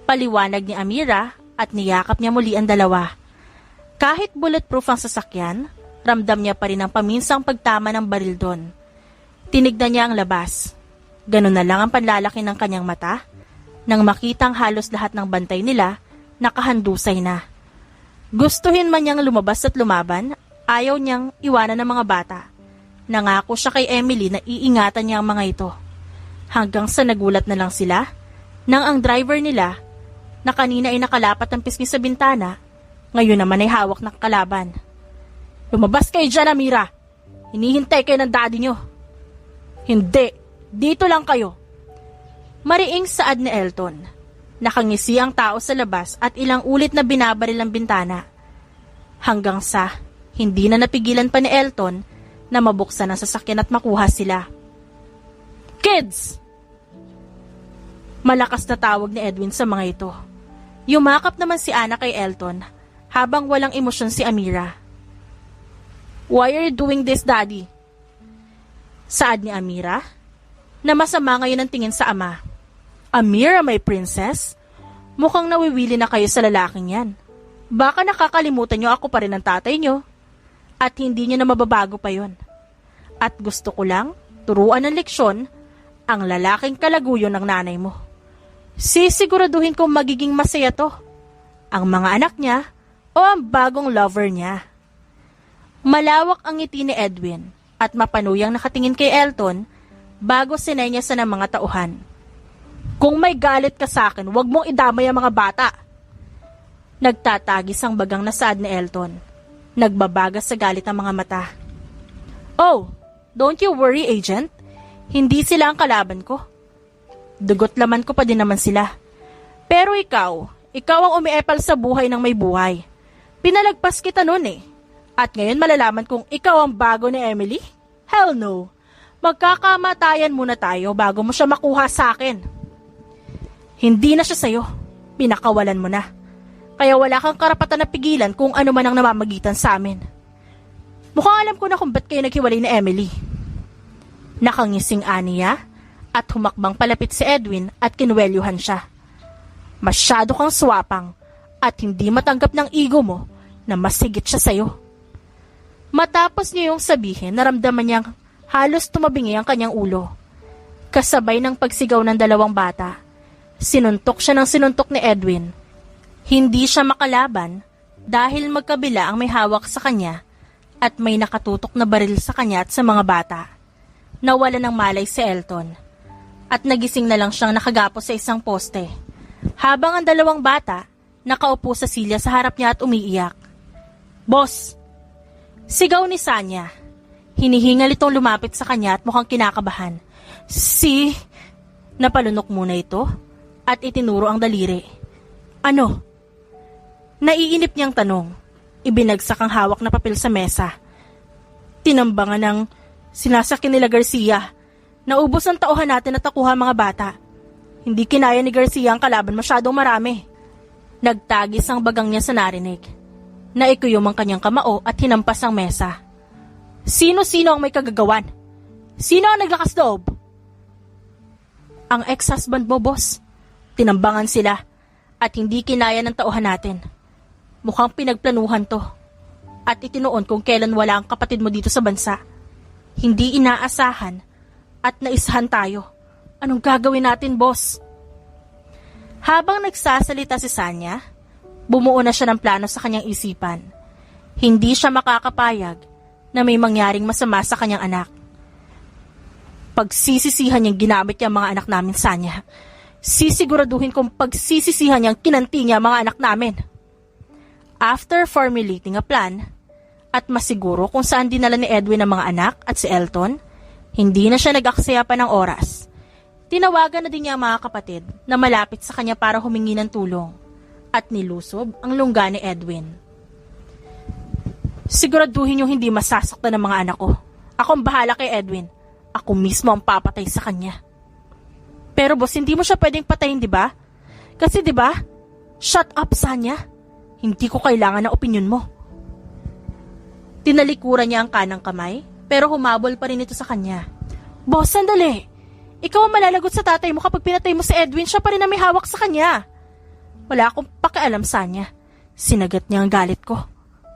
Paliwanag ni Amira at niyakap niya muli ang dalawa. Kahit bulletproof ang sasakyan, ramdam niya pa rin ang paminsang pagtama ng baril doon. Tinignan niya ang labas. Ganun na lang ang panlalaki ng kanyang mata nang makitang halos lahat ng bantay nila nakahandusay na. Gustuhin man niyang lumabas at lumaban, ayaw niyang iwanan ng mga bata. Nangako siya kay Emily na iingatan niya ang mga ito. Hanggang sa nagulat na lang sila nang ang driver nila na kanina ay nakalapat ang pisngi sa bintana, ngayon naman ay hawak ng kalaban. Lumabas kayo dyan, Amira! Hinihintay kayo ng daddy nyo. Hindi, dito lang kayo. Mariing saad ni Elton. Nakangisi ang tao sa labas at ilang ulit na binabaril ang bintana. Hanggang sa hindi na napigilan pa ni Elton na mabuksan ang sasakyan at makuha sila. Kids! Malakas na tawag ni Edwin sa mga ito. Yumakap naman si Ana kay Elton habang walang emosyon si Amira. Why are you doing this, Daddy? Saad ni Amira na masama ngayon ang tingin sa ama. Amira, my princess, mukhang nawiwili na kayo sa lalaking yan. Baka nakakalimutan nyo ako pa rin ang tatay nyo at hindi nyo na mababago pa yon. At gusto ko lang turuan ng leksyon ang lalaking kalaguyo ng nanay mo. Sisiguraduhin kong magiging masaya to. Ang mga anak niya, o ang bagong lover niya? Malawak ang ngiti ni Edwin at mapanuyang nakatingin kay Elton bago sinenyasan ng mga tauhan. Kung may galit ka sa akin, huwag mong idamay ang mga bata. Nagtatagis ang bagang nasaad ni Elton. Nagbabagas sa galit ang mga mata. Oh, don't you worry, Agent. Hindi sila ang kalaban ko. Dugot laman ko pa din naman sila. Pero ikaw ang umiepal sa buhay ng may buhay. Pinalagpas kita noon eh. At ngayon malalaman kung ikaw ang bago ni Emily? Hell no. Magkakamatayan muna tayo bago mo siya makuha sa akin. Hindi na siya sa'yo. Pinakawalan mo na. Kaya wala kang karapatan na pigilan kung ano man ang namamagitan sa amin. Mukhang alam ko na kung ba't kayo naghiwalay ni Emily. Nakangising aniya at humakbang palapit si Edwin at kinuwelyuhan siya. Masyado kang swapang at hindi matanggap ng ego mo na mas higit siya sa'yo. Matapos niya yung sabihin, naramdaman niyang halos tumabingi ang kanyang ulo. Kasabay ng pagsigaw ng dalawang bata, sinuntok siya ng sinuntok ni Edwin. Hindi siya makalaban dahil magkabila ang may hawak sa kanya at may nakatutok na baril sa kanya at sa mga bata. Nawala ng malay si Elton at nagising na lang siyang nakagapos sa isang poste. Habang ang dalawang bata nakaupo sa silya sa harap niya at umiiyak. Boss! Sigaw ni Sanya. Hinihingal itong lumapit sa kanya at mukhang kinakabahan. Napalunok muna ito at itinuro ang daliri. Ano? Naiinip niyang tanong. Ibinagsak ang hawak na papel sa mesa. Tinambangan ng sinasakyan nila Garcia. Naubos ang tauhan natin at nakuha mga bata. Hindi kinaya ni Garcia ang kalaban, masyadong marami. Nagtagis ang bagang niya sa narinig. Naikuyom ang kanyang kamao at hinampas ang mesa. Sino-sino ang may kagagawan? Sino ang naglakas loob? Ang ex-husband mo, boss. Tinambangan sila at hindi kinaya ng tauhan natin. Mukhang pinagplanuhan to. At itinuon kung kailan wala ang kapatid mo dito sa bansa. Hindi inaasahan at naisahan tayo. Anong gagawin natin, boss? Habang nagsasalita si Sanya, bumuo na siya ng plano sa kanyang isipan. Hindi siya makakapayag na may mangyaring masama sa kanyang anak. Pagsisisihan niyang ginamit niya ang mga anak namin, Sanya. Sisiguraduhin kong pagsisisihan niyang kinanti niya ang mga anak namin. After formulating a plan, at masiguro kung saan dinala ni Edwin ang mga anak at si Elton, hindi na siya nag-aksaya pa ng oras. Tinawagan na din niya ang mga kapatid na malapit sa kanya para humingi ng tulong at nilusob ang lungga ni Edwin. Siguraduhin niyo hindi masasaktan ng mga anak ko. Ako ang bahala kay Edwin. Ako mismo ang papatay sa kanya. Pero boss, hindi mo siya pwedeng patayin, di ba? Kasi di ba? Shut up, Sanya. Hindi ko kailangan ng opinyon mo. Tinalikuran niya ang kanang kamay, pero humabol pa rin ito sa kanya. Boss, sandali. Ikaw ang malalagot sa tatay mo kapag pinatay mo si Edwin, siya pa rin ang may hawak sa kanya. Wala akong pakialam, Sanya. Sinagat niya ang galit ko.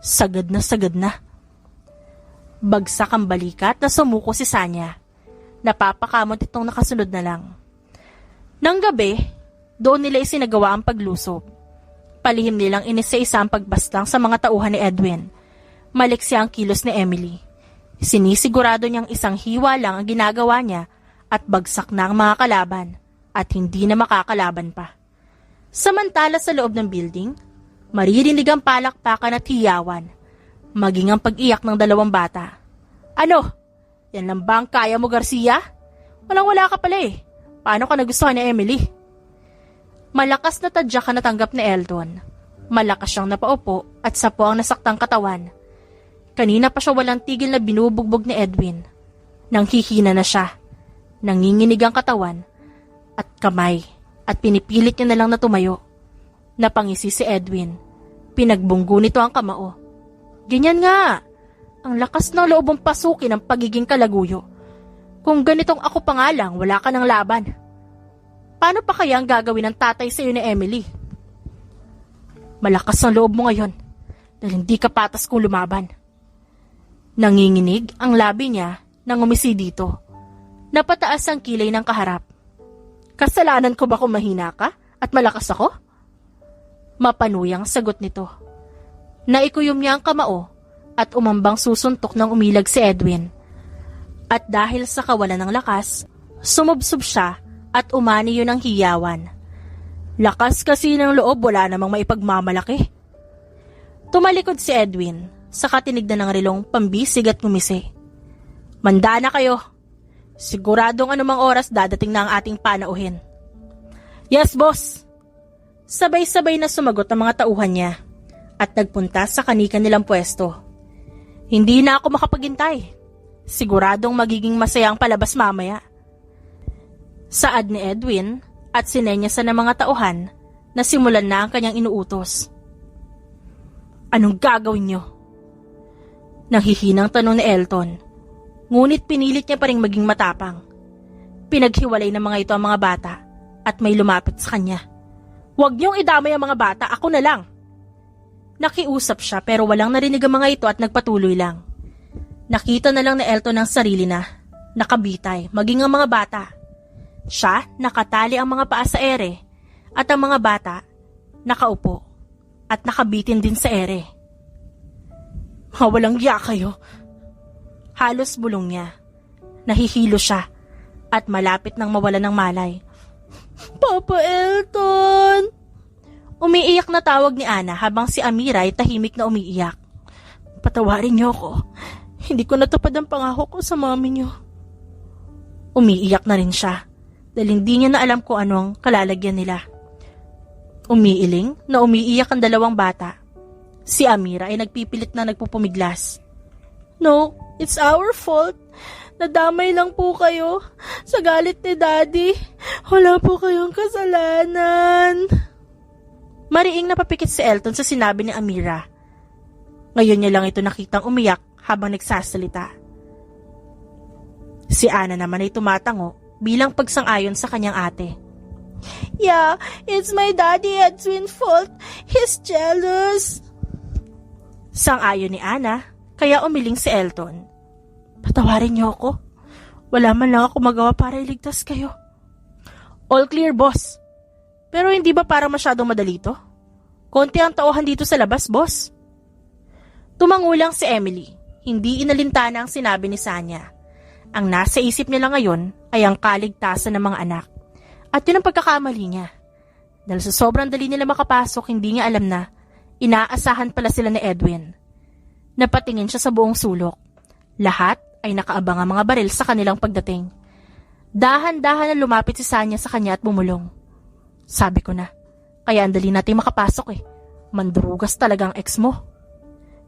Sagad na. Bagsak ang balikat na sumuko si Sanya. Napapakamot itong nakasunod na lang. Nang gabi, doon nila isinagawa ang paglusob. Palihim nilang inisa-isa ang pagbastang sa mga tauhan ni Edwin. Maliksi ang kilos ni Emily. Sinisigurado niyang isang hiwa lang ang ginagawa niya at bagsak na ang mga kalaban at hindi na makakalaban pa. Samantala sa loob ng building, maririnig ang palakpakan at hiyawan, maging ang pag-iyak ng dalawang bata. Ano? Yan lang ba ang kaya mo, Garcia? Walang-wala ka pala eh. Paano ka nagustuhan ni Emily? Malakas na tadyak na natanggap ni Elton. Malakas siyang napaupo at sapo ang nasaktang katawan. Kanina pa siya walang tigil na binubugbog ni Edwin. Nang hihina na siya. Nanginginig ang katawan at kamay at pinipilit niya na lang na tumayo. Napangisi si Edwin. Pinagbunggo nito ang kamao. Ganyan nga. Ang lakas ng loob mong pasukin ang pagiging kalaguyo. Kung ganitong ako pa nga lang, wala ka ng laban. Paano pa kaya ang gagawin ng tatay sa iyo ni Emily? Malakas ang loob mo ngayon dahil hindi ka patas kung lumaban. Nanginginig ang labi niya nang umisi dito. Napataas ang kilay ng kaharap. Kasalanan ko ba kung mahina ka at malakas ako? Mapanuyang sagot nito. Naikuyom niya ang kamao at umambang susuntok nang umilag si Edwin. At dahil sa kawalan ng lakas, sumubsob siya at umani yun ang hiyawan. Lakas kasi ng loob, wala namang maipagmamalaki. Tumalikod si Edwin, saka tinignan ng relong pambisig at ngumisi. Manda na kayo. Siguradong anumang oras dadating na ang ating panauhin. Yes, boss! Sabay-sabay na sumagot ang mga tauhan niya at nagpunta sa kanika nilang pwesto. Hindi na ako makapaghintay. Siguradong magiging masayang palabas mamaya. Saad ni Edwin at sinenyasan ng mga tauhan na simulan na ang kanyang inuutos. Anong gagawin niyo? Nanghihinang tanong ni Elton, ngunit pinilit niya pa ring maging matapang. Pinaghiwalay ng mga ito ang mga bata at may lumapit sa kanya. Huwag niyong idamay ang mga bata, ako na lang. Nakiusap siya pero walang narinig ang mga ito at nagpatuloy lang. Nakita na lang ni Elton ang sarili na nakabitay, maging ang mga bata. Siya nakatali ang mga paa sa ere at ang mga bata nakaupo at nakabitin din sa ere. Walang giya kayo. Halos bulong niya. Nahihilo siya at malapit nang mawala ng malay. Papa Elton! Umiiyak na tawag ni Ana habang si Amira ay tahimik na umiiyak. Patawarin niyo ako. Hindi ko natupad ang pangako ko sa mami niyo. Umiiyak na rin siya dahil hindi niya na alam kung ano ang kalalagyan nila. Umiiling na umiiyak ang dalawang bata. Si Amira ay nagpipilit na nagpupumiglas. No, it's our fault. Nadamay lang po kayo sa galit ni Daddy. Wala po kayong kasalanan. Mariing napapikit si Elton sa sinabi ni Amira. Ngayon niya lang ito nakitang umiyak habang nagsasalita. Si Ana naman ay tumatango bilang pagsang-ayon sa kanyang ate. Yeah, it's my daddy Edwin's fault. He's jealous. Sang-ayon ni Ana, kaya umiling si Elton. Patawarin niyo ako. Wala man lang ako magawa para iligtas kayo. All clear, boss. Pero hindi ba parang masyadong madali to? Konti ang tauhan dito sa labas, boss. Tumangulang si Emily. Hindi inalintana ang sinabi ni Sanya. Ang nasa isip niya lang ngayon ay ang kaligtasan ng mga anak. At yun ang pagkakamali niya. Dahil sa sobrang dali nila makapasok, hindi niya alam na inaasahan pala sila ni Edwin. Napatingin siya sa buong sulok. Lahat ay nakaabang ang mga baril sa kanilang pagdating. Dahan-dahan na lumapit si Sanya sa kanya at bumulong. Sabi ko na, kaya ang dali natin makapasok eh. Mandrugas talaga ang ex mo.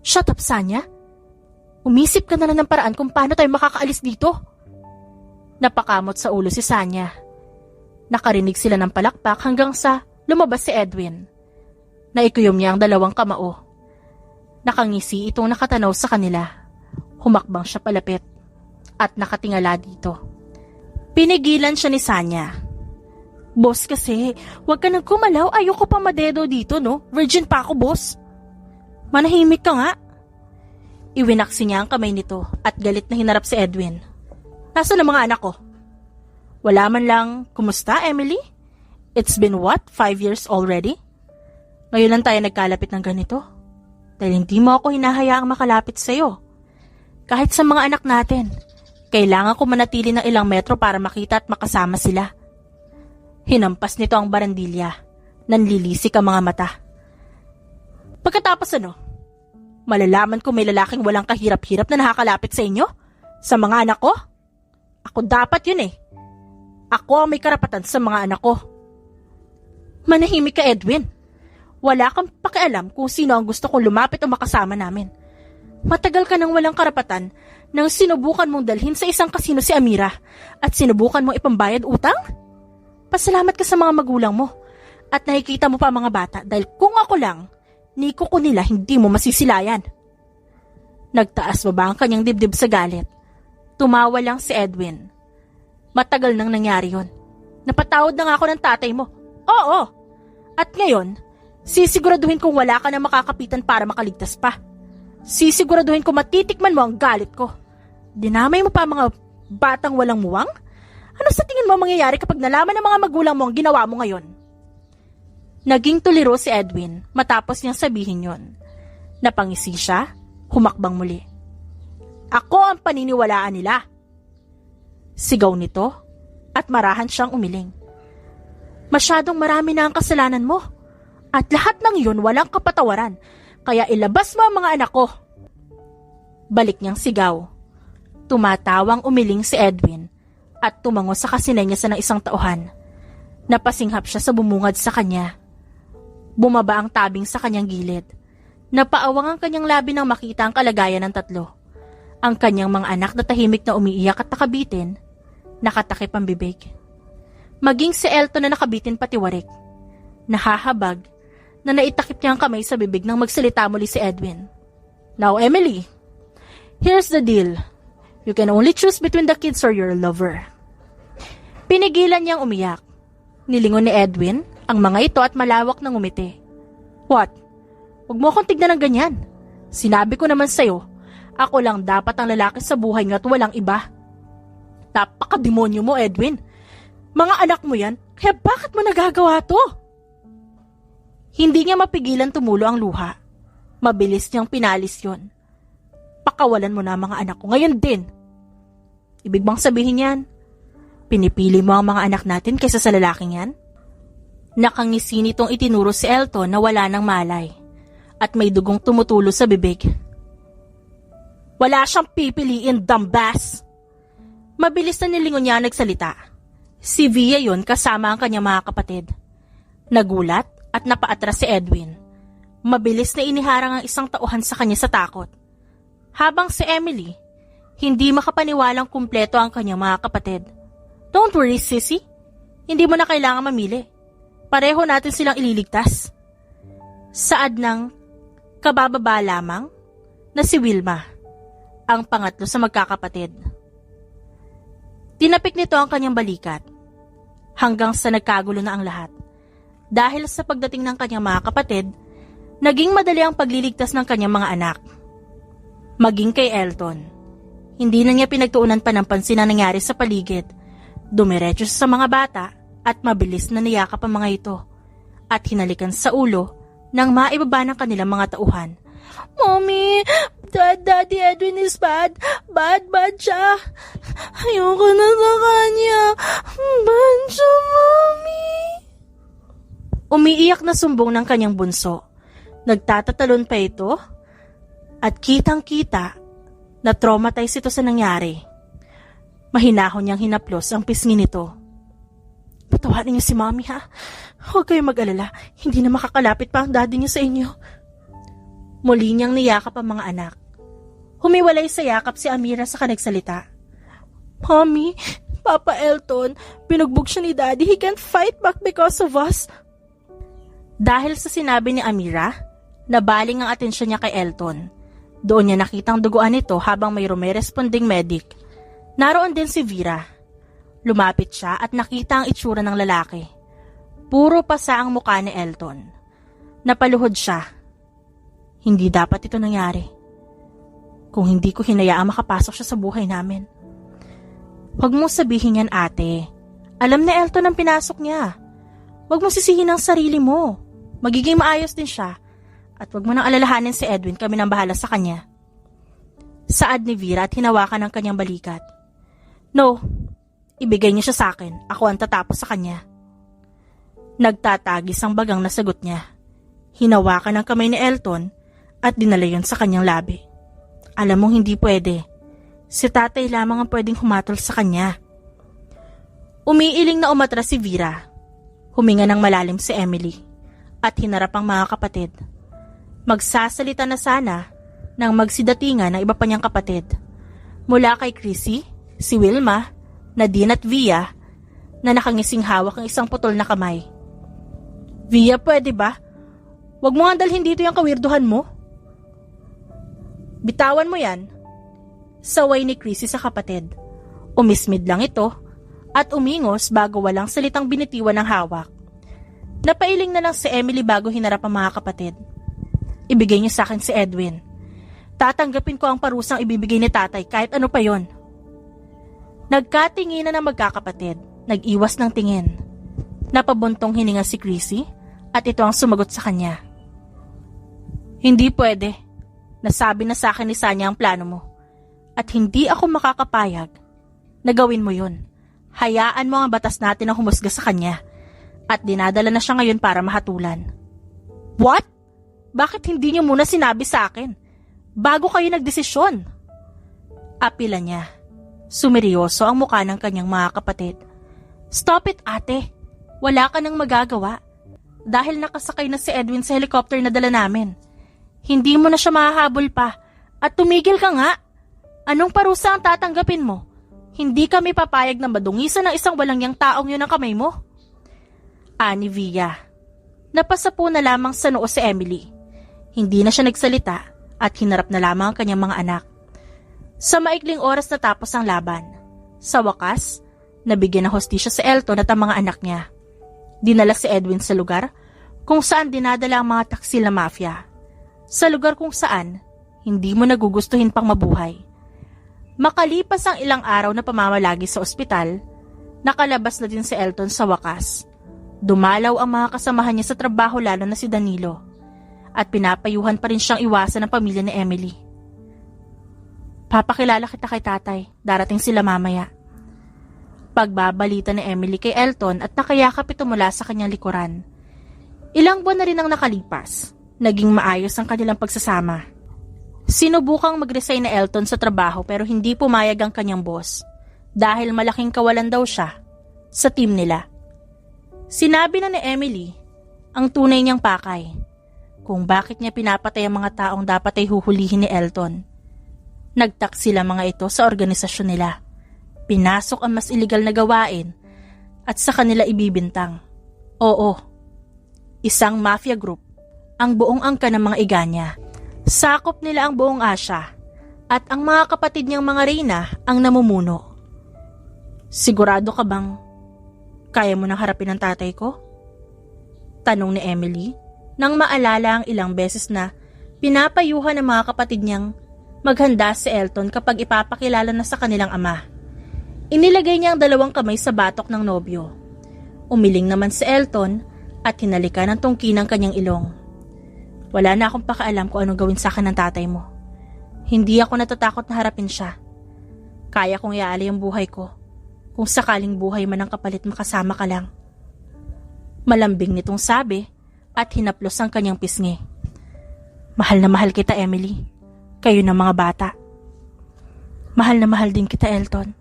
Shut up, Sanya. Umisip ka na lang ng paraan kung paano tayo makakaalis dito. Napakamot sa ulo si Sanya. Nakarinig sila ng palakpak hanggang sa lumabas si Edwin. Naikuyom niya ang dalawang kamao. Nakangisi itong nakatanaw sa kanila. Humakbang siya palapit at nakatingala dito. Pinigilan siya ni Sanya. Boss kasi, wag ka nang kumalaw, ayoko pa madedo dito no, virgin pa ako boss. Manahimik ka nga. Iwinaksi niya ang kamay nito at galit na hinarap si Edwin. Nasaan ang mga anak ko? Wala man lang, kumusta Emily? It's been what, 5 years already? Ngayon lang tayo nagkalapit ng ganito. Dahil hindi mo ako hinahayaang makalapit sa'yo. Kahit sa mga anak natin, kailangan ko manatili ng ilang metro para makita at makasama sila. Hinampas nito ang barandilya. Nanlilisik ang mga mata. Pagkatapos ano? Malalaman ko may lalaking walang kahirap-hirap na nakakalapit sa inyo? Sa mga anak ko? Ako dapat yun eh. Ako ang may karapatan sa mga anak ko. Manahimik ka, Edwin. Wala kang pakialam kung sino ang gusto kong lumapit o makasama namin. Matagal ka nang walang karapatan nang sinubukan mong dalhin sa isang kasino si Amira at sinubukan mong ipambayad utang? Pasalamat ka sa mga magulang mo at nakikita mo pa ang mga bata dahil kung ako lang, niko ko nila hindi mo masisilayan. Nagtaas baba ang kanyang dibdib sa galit. Tumawa lang si Edwin. Matagal nang nangyari yon. Napatawad na nga ako ng tatay mo. Oo. At ngayon, sisiguraduhin kong wala ka na makakapitan para makaligtas pa. Sisiguraduhin kong matitikman mo ang galit ko. Dinamay mo pa mga batang walang muwang? Ano sa tingin mo mangyayari kapag nalaman ng mga magulang mo ang ginawa mo ngayon? Naging tuliro si Edwin matapos niyang sabihin yon. Napangisi siya, humakbang muli. Ako ang paniniwalaan nila. Sigaw nito at marahan siyang umiling. Masyadong marami na ang kasalanan mo at lahat ng iyon walang kapatawaran, kaya ilabas mo ang mga anak ko. Balik niyang sigaw. Tumatawang umiling si Edwin at tumango sa kasinenyasan ng isang tauhan. Napasinghap siya sa bumungad sa kanya. Bumaba ang tabing sa kanyang gilid. Napaawang ang kanyang labi nang makita ang kalagayan ng tatlo. Ang kanyang mga anak na tahimik na umiiyak at nakabitin, nakatakip ang bibig. Maging si Elton na nakabitin pati warik. Nahahabag na naitakip niya ang kamay sa bibig nang magsalita muli si Edwin. Now Emily, here's the deal. You can only choose between the kids or your lover. Pinigilan niyang umiyak. Nilingon ni Edwin ang mga ito at malawak ng ngumiti. What? Huwag mo akong tignan ng ganyan. Sinabi ko naman sa'yo, ako lang dapat ang lalaki sa buhay nga't walang iba. Napaka-demonyo mo, Edwin. Mga anak mo yan, kaya bakit mo nagagawa to? Hindi niya mapigilan tumulo ang luha. Mabilis niyang pinalis yon. Pakawalan mo na ang mga anak ko ngayon din. Ibig bang sabihin yan? Pinipili mo ang mga anak natin kaysa sa lalaking yan? Nakangisi nitong itinuro si Elton na wala ng malay at may dugong tumutulo sa bibig. Wala siyang pipiliin, dumbass! Mabilis na nilingon niya nagsalita. Si Via yon kasama ang kanyang mga kapatid. Nagulat at napaatras si Edwin. Mabilis na iniharang ang isang tauhan sa kanya sa takot. Habang si Emily, hindi makapaniwalang kumpleto ang kanyang mga kapatid. Don't worry, sissy. Hindi mo na kailangan mamili. Pareho natin silang ililigtas. Saad ng kabababa lamang na si Wilma, ang pangatlo sa magkakapatid. Tinapik nito ang kanyang balikat hanggang sa nagkagulo na ang lahat. Dahil sa pagdating ng kanyang mga kapatid, naging madali ang pagliligtas ng kanyang mga anak. Maging kay Elton, hindi na niya pinagtuunan pa ng pansin ang nangyari sa paligid. Dumiretso sa mga bata at mabilis na niyakap ang mga ito at hinalikan sa ulo nang maibaba ng kanilang mga tauhan. Mommy, Daddy Edwin is bad. Bad siya. Ayoko na sa kanya. Bad siya, Mommy. Umiiyak na sumbong ng kanyang bunso. Nagtatatalon pa ito at kitang-kita na traumatize ito sa nangyari. Mahinahon niyang hinaplos ang pisngi nito. Patawarin niyo si Mommy, ha? Huwag kayong mag-alala. Hindi na makakalapit pa ang daddy niyo sa inyo. Muli niyang niyakap ang mga anak. Humiwalay sa yakap si Amira sa kanagsalita. Mommy, Papa Elton, pinugbog siya ni Daddy. He can't fight back because of us. Dahil sa sinabi ni Amira, nabaling ang atensyon niya kay Elton. Doon niya nakitang duguan nito habang may responding medic. Naroon din si Vera. Lumapit siya at nakita ang itsura ng lalaki. Puro pasa ang mukha ni Elton. Napaluhod siya. Hindi dapat ito nangyari. Kung hindi ko hinayaang makapasok siya sa buhay namin. Huwag mo sabihin yan, ate. Alam na Elton ang pinasok niya. Huwag mo sisihin ang sarili mo. Magiging maayos din siya. At huwag mo nang alalahanin si Edwin, kami nang bahala sa kanya. Saad ni Vera at hinawakan ang kanyang balikat. No, ibigay niyo siya sa akin. Ako ang tatapos sa kanya. Nagtatagis ang bagang na sagot niya. Hinawakan ang kamay ni Elton at dinala yon sa kanyang labi. Alam mong hindi pwede. Si tatay lamang ang pwedeng humatol sa kanya. Umiiling na umatras si Vera. Huminga ng malalim si Emily at hinarap ang mga kapatid. Magsasalita na sana nang magsidatingan ng iba pa niyang kapatid. Mula kay Chrissy, si Wilma, Nadine at Via na nakangising hawak ang isang putol na kamay. Via, pwede ba? Huwag mo nga dalhin dito yung kawirduhan mo. Bitawan mo yan. Saway ni Chrissy sa kapatid. Umismid lang ito at umingos bago walang salitang binitiwan ng hawak. Napailing na lang si Emily bago hinarap ang mga kapatid. Ibigay niyo sa akin si Edwin. Tatanggapin ko ang parusang ibibigay ni tatay kahit ano pa yon. Nagkatinginan ng magkakapatid. Nag-iwas ng tingin. Napabuntong hininga si Chrissy at ito ang sumagot sa kanya. Hindi pwede. Nasabi na sa akin ni Sanya ang plano mo. At hindi ako makakapayag na gawin mo yun. Hayaan mo ang batas natin na humusga sa kanya. At dinadala na siya ngayon para mahatulan. What? Bakit hindi niyo muna sinabi sa akin? Bago kayo nagdesisyon? Apila niya. Sumeryoso ang mukha ng kanyang mga kapatid. Stop it, ate. Wala ka nang magagawa. Dahil nakasakay na si Edwin sa helicopter na dala namin. Hindi mo na siya mahahabol pa. At tumigil ka nga. Anong parusa ang tatanggapin mo? Hindi kami papayag na madungisan ng isang walangyang taong yun ang kamay mo. Ani Via. Napasapo na lamang sa noo si Emily. Hindi na siya nagsalita at hinarap na lamang ang kanyang mga anak. Sa maikling oras natapos ang laban. Sa wakas, nabigyan ng hostisya si Elton at ang mga anak niya. Dinala si Edwin sa lugar kung saan dinadala ang mga taksil na mafia. Sa lugar kung saan, hindi mo nagugustuhin pang mabuhay. Makalipas ang ilang araw na pamamalagi sa ospital, nakalabas na din si Elton sa wakas. Dumalaw ang mga kasamahan niya sa trabaho lalo na si Danilo. At pinapayuhan pa rin siyang iwasan ng pamilya ni Emily. Papakilala kita kay tatay, darating sila mamaya. Pagbabalita ni Emily kay Elton at nakayakap ito mula sa kanyang likuran. Ilang buwan na rin ang nakalipas. Naging maayos ang kanilang pagsasama. Sinubukang mag-resign na Elton sa trabaho pero hindi pumayag ang kanyang boss. Dahil malaking kawalan daw siya sa team nila. Sinabi na ni Emily ang tunay niyang pakay kung bakit niya pinapatay ang mga taong dapat ay huhulihin ni Elton. Nagtaksila mga ito sa organisasyon nila. Pinasok ang mas iligal na gawain at sa kanila ibibintang. Oo, isang mafia group ang buong angka ng mga iganya. Sakop nila ang buong Asya at ang mga kapatid niyang mga reyna ang namumuno. Sigurado ka bang kaya mo nang harapin ang tatay ko? Tanong ni Emily nang maalala ang ilang beses na pinapayuhan ng mga kapatid niyang maghanda si Elton kapag ipapakilala na sa kanilang ama. Inilagay niya ang 2 kamay sa batok ng nobyo. Umiling naman si Elton at hinalikan ng tungki ng kanyang ilong. Wala na akong pakaalam kung anong gawin sa akin ng tatay mo. Hindi ako natatakot na harapin siya. Kaya kong iaalay ang buhay ko. Kung sakaling buhay man ang kapalit makasama ka lang. Malambing nitong sabi at hinaplos ang kanyang pisngi. Mahal na mahal kita, Emily. Kayo ng mga bata. Mahal na mahal din kita, Elton.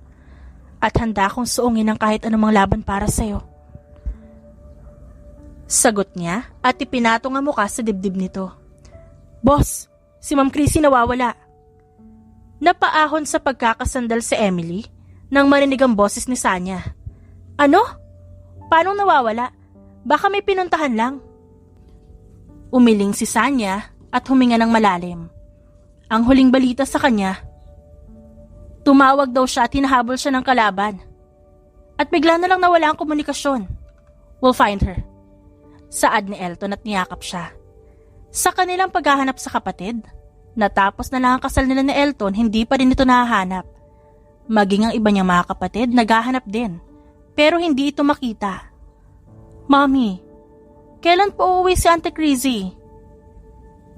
At handa akong suungin ang kahit anumang laban para sa'yo. Sagot niya at ipinatong ang mukha sa dibdib nito. Boss, si Ma'am Chrissy nawawala. Napaahon sa pagkakasandal si Emily nang marinig ang boses ni Sanya. Ano? Paano nawawala? Baka may pinuntahan lang. Umiling si Sanya at huminga ng malalim. Ang huling balita sa kanya, tumawag daw siya at hinahabol siya ng kalaban. At bigla na lang nawala ang komunikasyon. We'll find her. Saad ni Elton at niyakap siya. Sa kanilang paghahanap sa kapatid, natapos na lang ang kasal nila ni Elton, hindi pa rin ito nahahanap. Maging ang iba niyang mga kapatid, naghahanap din. Pero hindi ito makita. Mommy, kailan po uuwi si Auntie Chrissy?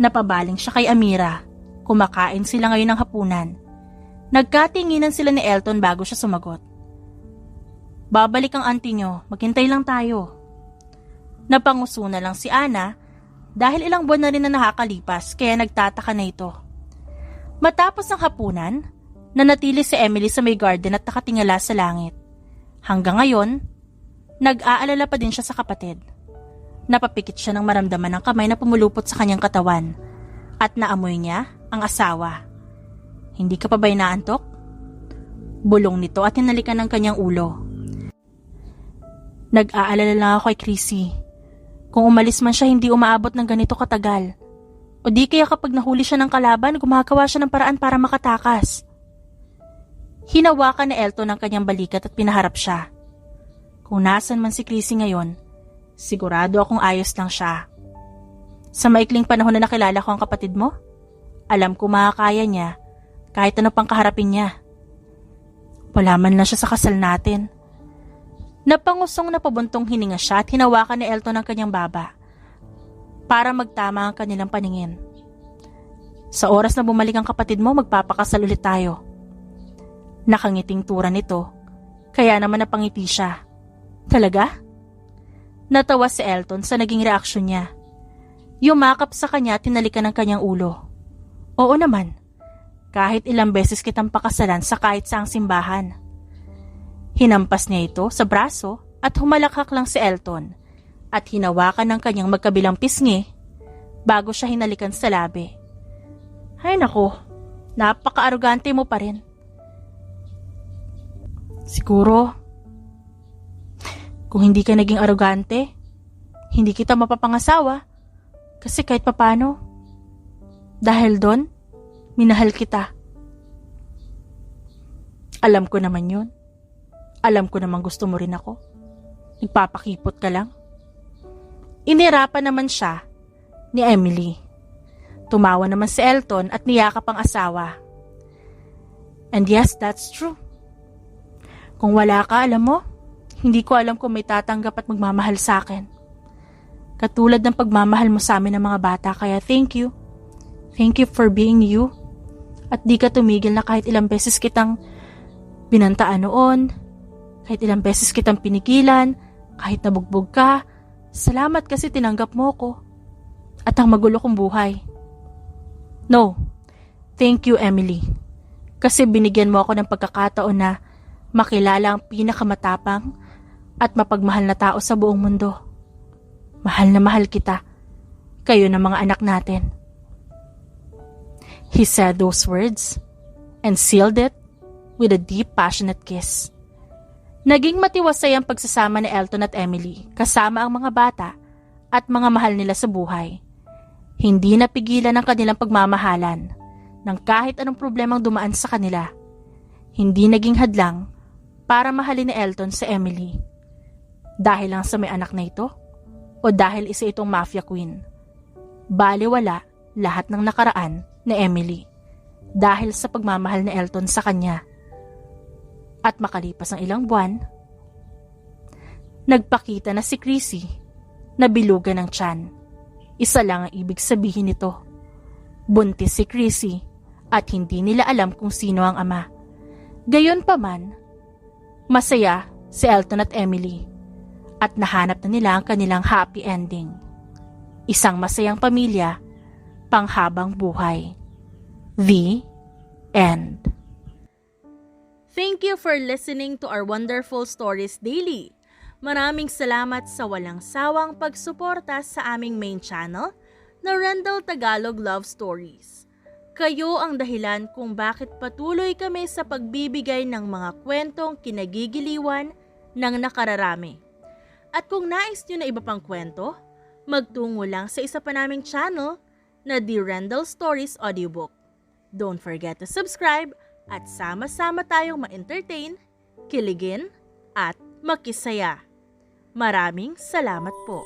Napabaling siya kay Amira. Kumakain sila ngayon ng hapunan. Nagkatinginan sila ni Elton bago siya sumagot. Babalik ang auntie niyo, maghintay lang tayo. Napanguso na lang si Ana dahil ilang buwan na rin na nakakalipas kaya nagtataka na ito. Matapos ang hapunan, nanatili si Emily sa may garden at nakatingala sa langit. Hanggang ngayon, nag-aalala pa din siya sa kapatid. Napapikit siya ng maramdaman ng kamay na pumulupot sa kanyang katawan at naamoy niya ang asawa. Hindi ka pa ba inaantok? Bulong nito at hinalikan ng kanyang ulo. Nag-aalala lang ako kay Chrissy. Kung umalis man siya hindi umaabot ng ganito katagal. O di kaya kapag nahuli siya ng kalaban, gumagawa siya ng paraan para makatakas. Hinawakan ni Elton ang kanyang balikat at pinaharap siya. Kung nasan man si Chrissy ngayon, sigurado akong ayos lang siya. Sa maikling panahon na nakilala ko ang kapatid mo, alam ko makakaya niya kahit ano pang kaharapin niya. Wala man lang siya sa kasal natin. Napangusong na pabuntong hininga siya at hinawakan ni Elton ang kanyang baba para magtama ang kanilang paningin. Sa oras na bumalik ang kapatid mo, magpapakasal ulit tayo. Nakangiting tura nito, kaya naman napangiti siya. Talaga? Natawa si Elton sa naging reaksyon niya. Yumakap sa kanya at tinalikan ng kanyang ulo. Oo naman, kahit ilang beses kitang pakasalan sa kahit saang simbahan. Hinampas niya ito sa braso at humalakhak lang si Elton at hinawakan ng kanyang magkabilang pisngi bago siya hinalikan sa labi. Ay nako, napaka-arugante mo pa rin. Siguro, kung hindi ka naging arugante, hindi kita mapapangasawa kasi kahit papano, dahil doon, minahal kita. Alam ko naman yun. Alam ko naman gusto mo rin ako. Nagpapakipot ka lang. Inirapan naman siya ni Emily. Tumawa naman si Elton at niyakap ang asawa. And yes, that's true. Kung wala ka, alam mo, hindi ko alam kung may tatanggap at magmamahal sa akin. Katulad ng pagmamahal mo sa amin ng mga bata, kaya thank you. Thank you for being you. At di ka tumigil na kahit ilang beses kitang binantaan noon, kahit ilang beses kitang pinigilan, kahit nabugbog ka. Salamat kasi tinanggap mo ko. At ang magulo kong buhay. No, thank you Emily. Kasi binigyan mo ako ng pagkakataon na makilala ang pinakamatapang at mapagmahal na tao sa buong mundo. Mahal na mahal kita. Kayo na mga anak natin. He said those words and sealed it with a deep passionate kiss. Naging matiwasay ang pagsasama ni Elton at Emily kasama ang mga bata at mga mahal nila sa buhay. Hindi napigilan ang kanilang pagmamahalan ng kahit anong problemang dumaan sa kanila. Hindi naging hadlang para mahalin ni Elton si Emily. Dahil lang sa may anak na ito o dahil isa itong mafia queen. Baliwala lahat ng nakaraan ni Emily dahil sa pagmamahal ni Elton sa kanya. At makalipas ang ilang buwan, nagpakita na si Chrissy na bilugan ng tiyan. Isa lang ang ibig sabihin nito. Buntis si Chrissy at hindi nila alam kung sino ang ama. Gayunpaman, masaya si Elton at Emily at nahanap na nila ang kanilang happy ending. Isang masayang pamilya, panghabang buhay. The end. Thank you for listening to our wonderful stories daily. Maraming salamat sa walang sawang pagsuporta sa aming main channel na Rendell Tagalog Love Stories. Kayo ang dahilan kung bakit patuloy kami sa pagbibigay ng mga kwentong kinagigiliwan ng nakararami. At kung nais nyo na iba pang kwento, magtungo lang sa isa pa naming channel na The Rendell Stories Audiobook. Don't forget to subscribe at sama-sama tayong ma-entertain, kiligin, at makisaya. Maraming salamat po.